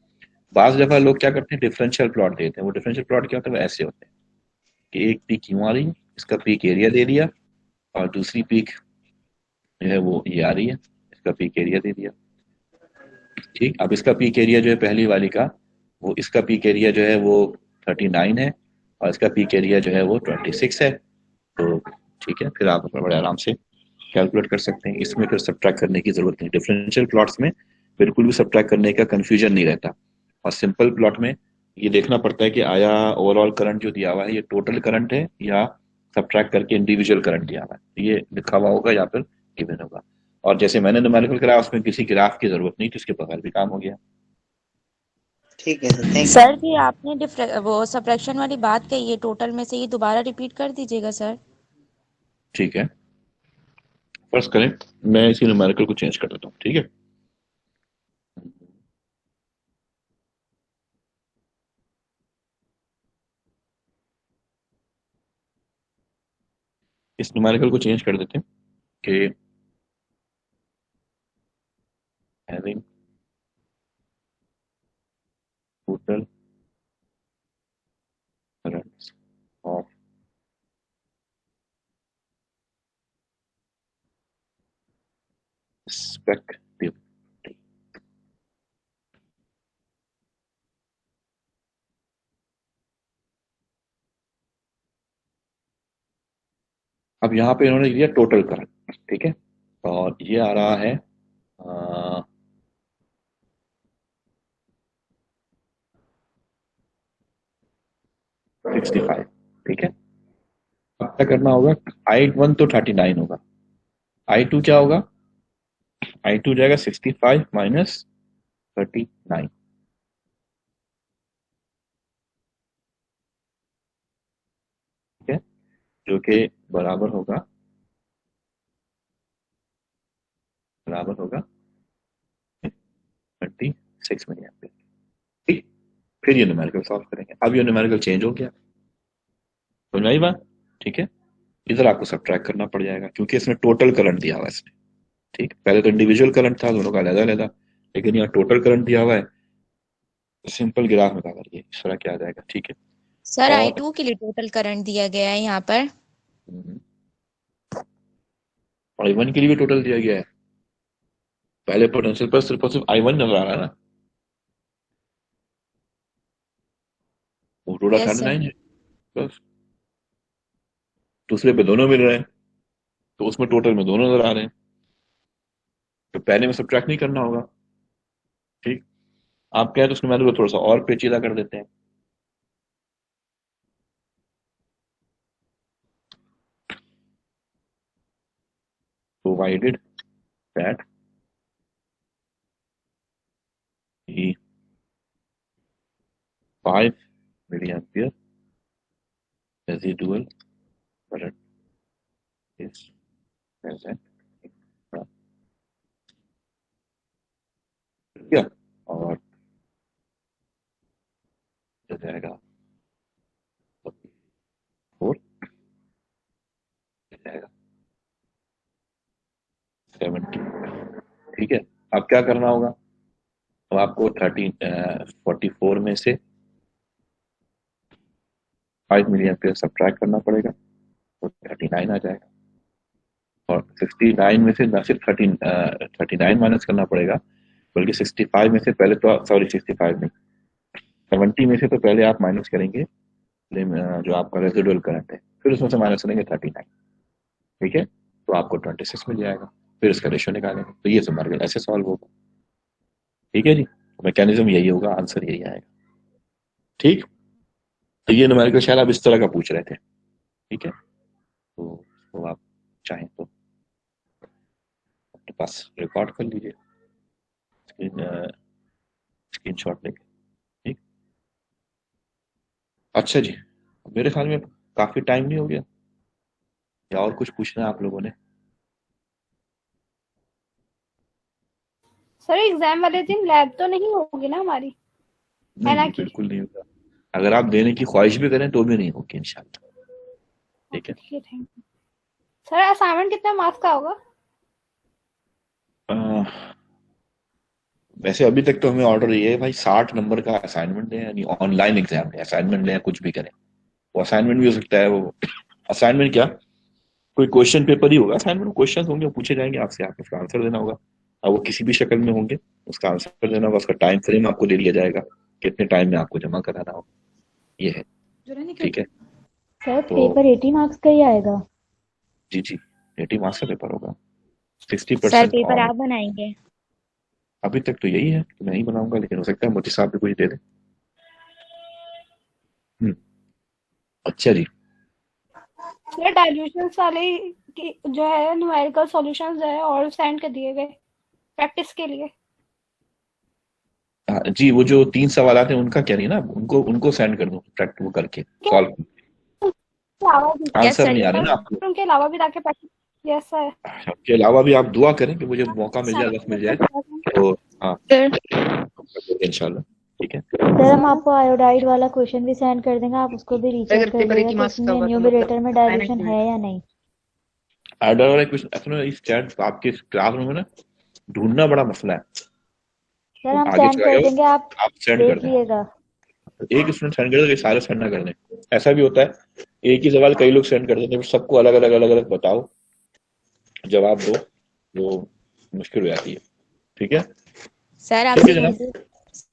बाज दफा लोग क्या करते हैं, डिफरेंशियल प्लॉट देते हैं। वो डिफरेंशियल प्लॉट क्या होता है, वो ऐसे होते हैं कि एक पीक यूं आ रही है, इसका पीक एरिया दे दिया, और दूसरी पीक जो है वो ये आ रही है, इसका पीक एरिया दे दिया। ठीक, अब इसका पीक एरिया जो है पहली वाली का, वो इसका पीक एरिया जो है वो 39 है और इसका पीक एरिया जो है वो 26 है। तो ठीक है, फिर आप बड़े आराम से कैलकुलेट कर सकते हैं। इसमें फिर सब्ट्रैक्ट करने की जरूरत नहीं। डिफरेंशियल प्लॉट्स में बिल्कुल भी सब्ट्रैक्ट करने का कंफ्यूजन नहीं रहता, और सिंपल प्लॉट में ये देखना पड़ता है कि आया ओवरऑल करंट जो दिया हुआ है ये टोटल करंट है या सब्ट्रैक्ट करके इंडिविजुअल करंट दिया हुआ है, ये लिखा हुआ होगा या फिर गिवन होगा। और जैसे मैंने न्यूमेरिकल कराया उसमें किसी ग्राफ की जरूरत नहीं थी, उसके बगैर भी काम हो गया। ठीक है सर, थैंक यू। सर जी आपने वो सब्ट्रैक्शन वाली बात कही है टोटल में से, ये दोबारा रिपीट कर दीजिएगा सर। ठीक है, फर्स्ट करें, मैं इसी न्यूमेरिकल को चेंज कर देता हूँ, ठीक है। इस न्यूमेरिकल को चेंज कर देते हैं कि having total currents of respective। अब यहाँ पे इन्होंने दिया टोटल करंट, ठीक है, और ये आ रहा है 65, ठीक है। अब क्या करना होगा, I1 तो 39 होगा, I2 क्या होगा, I2 जाएगा 65 माइनस 39, ठीक है, जो कि बराबर होगा 26 मिली एम्पियर। ठीक, फिर ये न्यूमेरिकल सॉल्व करेंगे। अब ये न्यूमेरिकल चेंज हो गया, समझ में आई बात, ठीक है। इधर आपको सब्ट्रैक्ट करना पड़ जाएगा क्योंकि इसमें टोटल करंट दिया हुआ है इसमें, ठीक। पहले तो इंडिविजुअल करंट था, दोनों का अलग अलग, लेकिन यहाँ टोटल करंट दिया हुआ है। सिंपल ग्राफ में करिए, इस तरह क्या आ जाएगा, ठीक है। सर और I2 के लिए टोटल करंट दिया गया है यहाँ पर। I1 के लिए भी टोटल दिया गया है। पहले पोटेंशियल पर सिर्फ और सिर्फ I1 नजर आ रहा है ना, वो टोटल यस सर। 39 है बस। दूसरे पे दोनों मिल रहे हैं तो उसमें टोटल में दोनों नजर आ रहे हैं, तो पहले में सब्ट्रैक्ट नहीं करना होगा, ठीक। आप कहें तो उसमें मैंने थोड़ा सा और पेचीदा कर देते हैं। Provided that the 5 milliampere residual current is present in the ठीक है, और हो जाएगा 4 जाएगा 70। ठीक है, अब क्या करना होगा, अब आपको 44 में से 5 मिलियन पे सब्ट्रैक्ट करना पड़ेगा तो 39 आ जाएगा, और 69 में से न सिर्फ 39 माइनस करना पड़ेगा बल्कि 65 में से पहले तो सॉरी 65 नहीं 70 में से तो पहले आप माइनस करेंगे जो आपका रेजिडुअल करंट है, फिर उसमें से माइनस करेंगे 39। ठीक है, तो आपको 26 मिल जाएगा, फिर इसका रेशियो निकालेंगे, तो ये समझ ऐसे सॉल्व होगा। ठीक है जी, मैकेनिज्म यही होगा, आंसर यही आएगा। ठीक, तो ये न्यूमेरिकल शायद आप इस तरह का पूछ रहे थे। ठीक है, तो आप चाहें तो अपने पास रिकॉर्ड कर लीजिए स्क्रीनशॉट लेके। ठीक, अच्छा जी, मेरे ख्याल में काफी टाइम नहीं हो गया, या और कुछ पूछना है आप लोगों ने? सर एग्जाम वाले दिन लैब तो नहीं होगी ना हमारी? है ना नहीं, कि बिल्कुल नहीं होगा। अगर आप देने की ख्वाहिश भी करें तो भी नहीं होगी इंशाल्लाह। ठीक है, थैंक यू सर। असाइनमेंट कितने मार्क्स का होगा? वैसे अभी तक तो हमें ऑर्डर ये है भाई 60 नंबर का असाइनमेंट दें, यानी ऑनलाइन एग्जाम दें, असाइनमेंट लें कुछ भी करें। वो असाइनमेंट भी हो सकता है, वो असाइनमेंट क्या कोई क्वेश्चन पेपर ही होगा, असाइनमेंट क्वेश्चन होंगे, पूछे जाएंगे आपसे, आपको उसका आंसर देना होगा। अब वो किसी भी शक्ल में होंगे, उसका आंसर देना होगा, उसका टाइम फ्रेम आपको दे दिया जाएगा, कितने टाइम में आपको जमा कराना होगा, ये है। ठीक है, सर तो पेपर 80 मार्क्स का ही आएगा? जी जी 80 मार्क्स का पेपर होगा, सर 60% पेपर ऑन। आप बनाएंगे? अभी तक तो यही है कि मैं ही बनाऊंगा, लेकिन हो सकता है मोदी साहब भी कुछ दे दें। अच्छा जी, सर डाइल्यूशन वाले की जो है न्यूमेरिकल सॉल्यूशंस है और सेंड कर दिए गए प्रैक्टिस के लिए। हाँ जी, वो जो 3 सवाल आते हैं उनका कह रही है ना, उनको सेंड कर दो वो करके सॉल्व। अलावा भी आंसर नहीं आ रहे ना आपको, उनके अलावा भी ताकि प्रैक्टिस। Yes sir. उसके अलावा भी आप दुआ करें कि मुझे मौका मिल जाए, वक्त मिल जाए तो हाँ इंशाल्लाह। ठीक है सर हम आपको आयोडाइड वाला क्वेश्चन भी सेंड कर देंगे, आप उसको भी रीचेक कर लीजिएगा कि उसमें न्यूमरेटर में डाइल्यूशन है या नहीं। आर्डर वाला क्वेश्चन अपने इस चैट आपके क्लासरूम में ना ढूंढना बड़ा मसला है, सर हम आगे सेंड चला कर जाओ, देंगे, आप आप सेंड कर देख दें। लीजिएगा। एक स्टूडेंट सेंड कर दे, सारे सेंड ना कर दें, ऐसा भी होता है, एक ही सवाल कई लोग सेंड कर देते हैं, सबको अलग अलग बताओ जवाब दो, वो मुश्किल हो जाती है। ठीक है सर ठीक है आपसे जनाब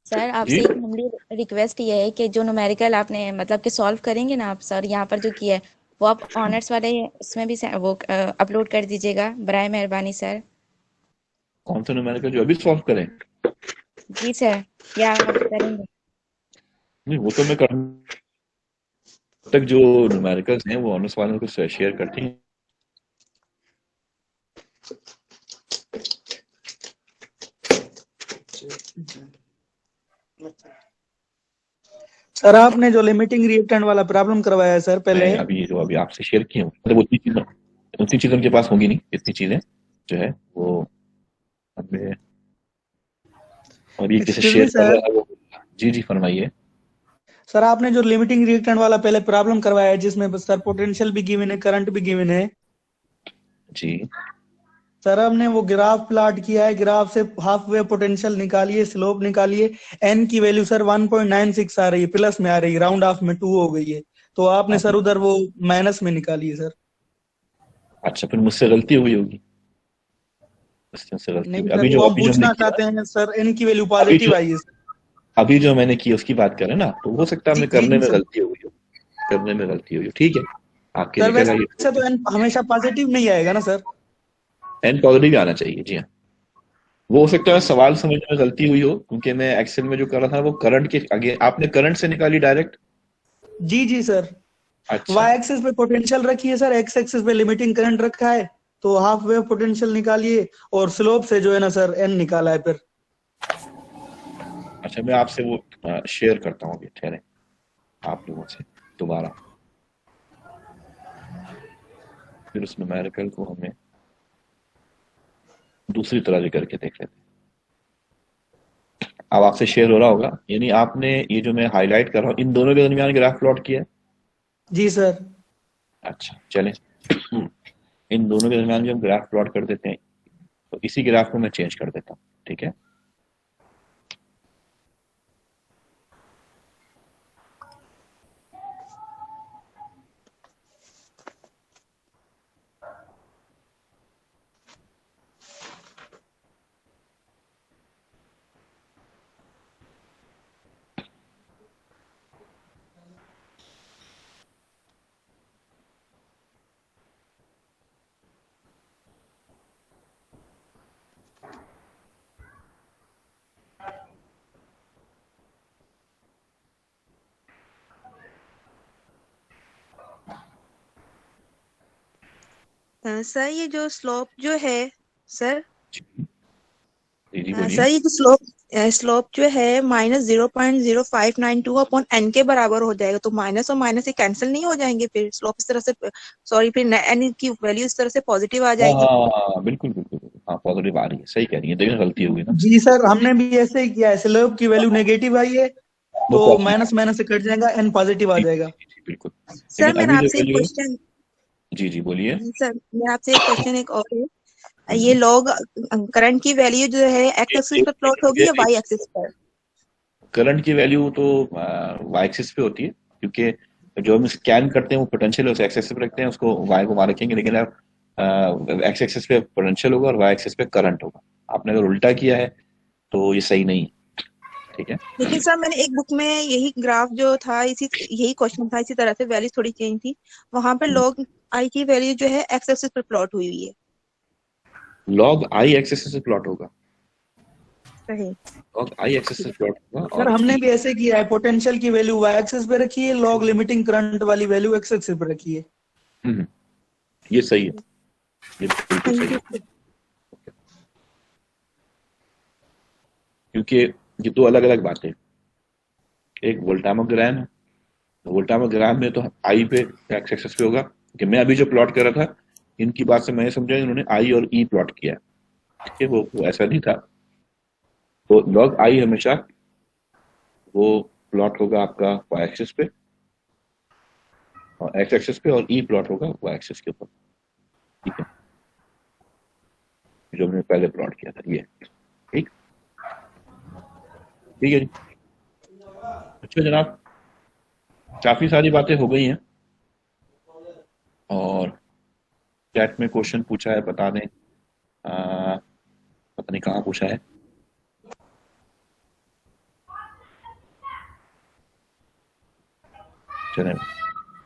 सर आपसे जी, एक हमारी रिक्वेस्ट ये है कि जो न्यूमेरिकल आपने मतलब कि सॉल्व करेंगे ना आप सर, यहाँ पर जो किया है वो आप ऑनर्स वाले उसमें भी वो अपलोड कर दीजिएगा, बराए मेहरबानी सर। कौन सा न्यूमेरिकल जो अभी सॉल्व करें? जी सर, या आप करेंगे? नहीं, वो तो मैं कर तक जो न्यूमेरिकल्स हैं वो ऑनर्स वालों को शेयर करती हैं। सर आपने जो लिमिटिंग रिएक्टेंट वाला प्रॉब्लम करवाया है सर पहले, मैं अभी आपसे शेयर किया हूँ, मतलब उतनी चीजें उनके पास होंगी नहीं, इतनी चीजें जो है वो हमें अभी जैसे शेयर कर रहा है वो। जी जी फरमाइए। सर आपने जो लिमिटिंग रिएक्टेंट वाला पहले प्रॉब्लम करवाया है जिसमें सर पोटेंशियल भी गिवन है, करंट भी गिवन है जी सर, हमने वो ग्राफ प्लॉट किया है, ग्राफ से हाफ वे पोटेंशियल निकालिए, स्लोप निकालिए, एन की वैल्यू सर 1.96 आ रही है, प्लस में आ रही है, राउंड ऑफ में 2 हो गई है, तो आपने सर उधर वो माइनस में निकाली है सर। अच्छा, फिर मुझसे गलती हुई होगी, मुझसे गलती नहीं हुई। सर, अभी वो जो हम अभी जो पूछना हमने चाहते किया, हैं सर, एन की वैल्यू पॉजिटिव आई है सर। अभी जो मैंने की उसकी बात करें ना, तो हो सकता है हमें करने में सर। गलती हुई हो, करने में गलती हुई हो। ठीक है, आपके सर निकल वैसे तो एन हमेशा पॉजिटिव नहीं आएगा ना सर? एन पॉजिटिव आना चाहिए। जी हाँ, वो हो सकता है सवाल समझने में गलती हुई हो, क्योंकि मैं एक्सेल में जो कर रहा था वो करंट के आगे, आपने करंट से निकाली डायरेक्ट? जी जी सर। अच्छा, वाई एक्सिस पे पोटेंशियल रखी है सर, एक्स एक्सिस पे लिमिटिंग करंट रखा है, तो हाफ वेव पोटेंशियल निकालिए और स्लोप से जो है ना सर एन निकाला है फिर। अच्छा मैं आपसे वो शेयर करता हूँ अभी, ठहरे आप लोगों से दोबारा। फिर उस न्यूमेरिकल को हमें दूसरी तरह से करके देख लेते हैं। अब आपसे शेयर हो रहा होगा, यानी आपने ये जो मैं हाईलाइट कर रहा हूँ इन दोनों के दरमियान ग्राफ प्लॉट किया है? जी सर। अच्छा चलें, इन दोनों के दरमियान भी हम ग्राफ प्लॉट कर देते हैं, तो इसी ग्राफ को मैं चेंज कर देता हूँ, ठीक है। सर ये जो स्लोप जो है सर, जी सर ये जो स्लोप जो है -0.0592 अपॉन n के बराबर हो जाएगा, तो माइनस और माइनस ये कैंसिल नहीं हो जाएंगे फिर स्लोप इस तरह से, सॉरी फिर n की वैल्यू इस तरह से पॉजिटिव आ जाएगी? हाँ बिल्कुल बिल्कुल, हाँ पॉजिटिव आ रही है, सही कह रही है, देखिए गलती होगी ना। जी सर, हमने भी ऐसे ही किया है, स्लोप की वैल्यू नेगेटिव आई है तो माइनस माइनस से कट जाएगा, n पॉजिटिव आ जाएगा। बिल्कुल। सर मेरा आपसे एक क्वेश्चन, जी बोलिए सर मेरा आपसे एक क्वेश्चन एक और है, ये लॉग करंट की वैल्यू जो है एक्स एक्सिस पर प्लॉट होगी या वाई एक्सिस पर? करंट की वैल्यू तो वाई एक्सिस पे होती है, क्योंकि जो हम स्कैन करते हैं वो पोटेंशियल उसे एक्स एक्सिस पे रखते हैं, उसको वाई को वहां रखेंगे, लेकिन एक्स एक्सिस पे पोटेंशियल होगा और वाई एक्सिस पे करंट होगा। आपने अगर उल्टा किया है तो ये सही नहीं है, ठीक है। लेकिन सर मैंने एक बुक में यही ग्राफ जो था, यही क्वेश्चन था, इसी तरह से वैल्यू थोड़ी चेंज थी, वहां पे लॉग आई की वैल्यू जो है एक्स एक्सिस पर प्लॉट हुई है। लॉग आई एक्स एक्सिस से प्लॉट होगा, सही, लॉग आई एक्सिस से प्लॉट होगा। सर हमने भी ऐसे किया है, पोटेंशियल की वैल्यू वाई एक्सिस पे रखी है, लॉग लिमिटिंग करंट वाली वैल्यू एक्स एक्सिस पे रखी है। ये सही है, ये बिल्कुल सही है, क्योंकि ये दो अलग अलग बातें, एक वोल्टामोग्राम है, वोल्टामोग्राम में तो आई पे एक्स एक्सिस पे होगा, कि मैं अभी जो प्लॉट कर रहा था इनकी बात से मैं समझा इन्होंने आई और ई प्लॉट किया, ठीक है, वो ऐसा नहीं था। तो लॉग आई हमेशा वो प्लॉट होगा आपका वाई एक्सिस पे और एक्स एक्सिस पे, और ई प्लॉट होगा वाई एक्सिस के ऊपर, ठीक है, जो हमने पहले प्लॉट किया था ये, ठीक है जी। अच्छा जनाब, काफी सारी बातें हो गई हैं और चैट में क्वेश्चन पूछा है, बता दें, पता नहीं कहाँ पूछा है, चले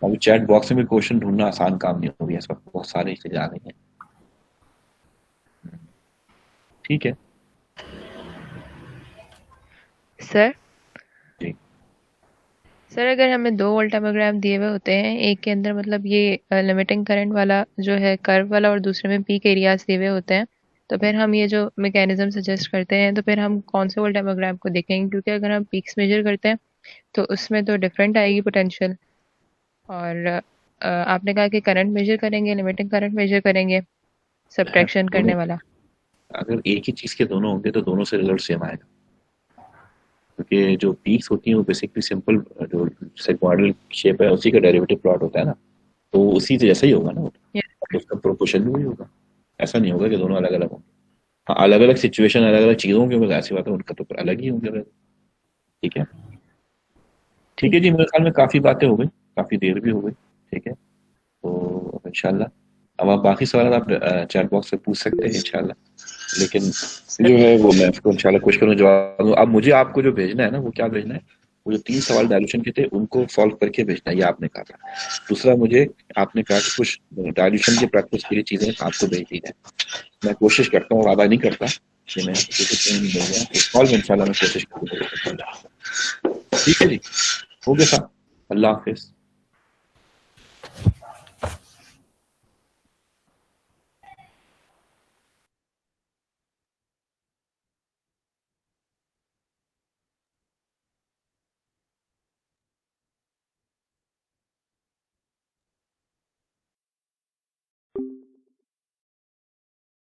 अभी चैट बॉक्स में भी क्वेश्चन ढूंढना आसान काम नहीं हो गया, इस वक्त बहुत सारे चीजें आ गई हैं, ठीक है सर। जी सर अगर हमें 2 वोल्टामोग्राम दिए हुए होते हैं, एक के अंदर मतलब ये लिमिटिंग करंट वाला जो है कर्व वाला और दूसरे में पीक एरियाज दिए हुए होते हैं, तो फिर हम ये जो मैकेनिज्म सजेस्ट करते हैं तो फिर हम कौन से वोल्टामोग्राम को देखेंगे? क्योंकि अगर हम पीक्स मेजर करते हैं तो उसमें तो डिफरेंट आएगी पोटेंशियल, और आपने कहा कि करंट मेजर करेंगे, लिमिटिंग करंट मेजर करेंगे, सब्ट्रैक्शन करने वाला। अगर एक ही चीज के दोनों होंगे तो दोनों से रिजल्ट सेम आएगा, क्योंकि जो पीक्स होती हैं वो बेसिकली सिंपल जो सेगमोइडल शेप है उसी का डेरिवेटिव प्लॉट होता है ना, तो उसी से जैसा ही होगा ना, तो उसका प्रोपोर्शन भी वही होगा, ऐसा नहीं होगा कि दोनों अलग अलग होंगे। हाँ अलग अलग सिचुएशन अलग अलग चीजों के होंगे, ऐसी बात है, उनका तो अलग ही होंगे, ठीक है। ठीक है जी, मेरे ख्याल में काफी बातें हो गई, काफी देर भी हो गई, ठीक है, तो इंशाल्लाह अब आप बाकी सवाल आप चैट बॉक्स से पूछ सकते हैं इंशाल्लाह, लेकिन जो है वो मैं आपको इंशाल्लाह कोशिश करूँगा जवाब दूँ। अब मुझे आपको जो भेजना है ना, वो क्या भेजना है, वो जो 3 सवाल डायल्यूशन के थे उनको सॉल्व करके भेजना है, ये आपने कहा था। दूसरा मुझे आपने कहा कि कुछ डायल्यूशन की प्रैक्टिस के लिए चीजें आपको भेजनी है, मैं कोशिश करता हूँ, वादा नहीं करता कि मैं सॉल्व इंशाल्लाह मैं कोशिश करूँगा, ठीक है जी, ओके साहब, अल्लाह हाफिज।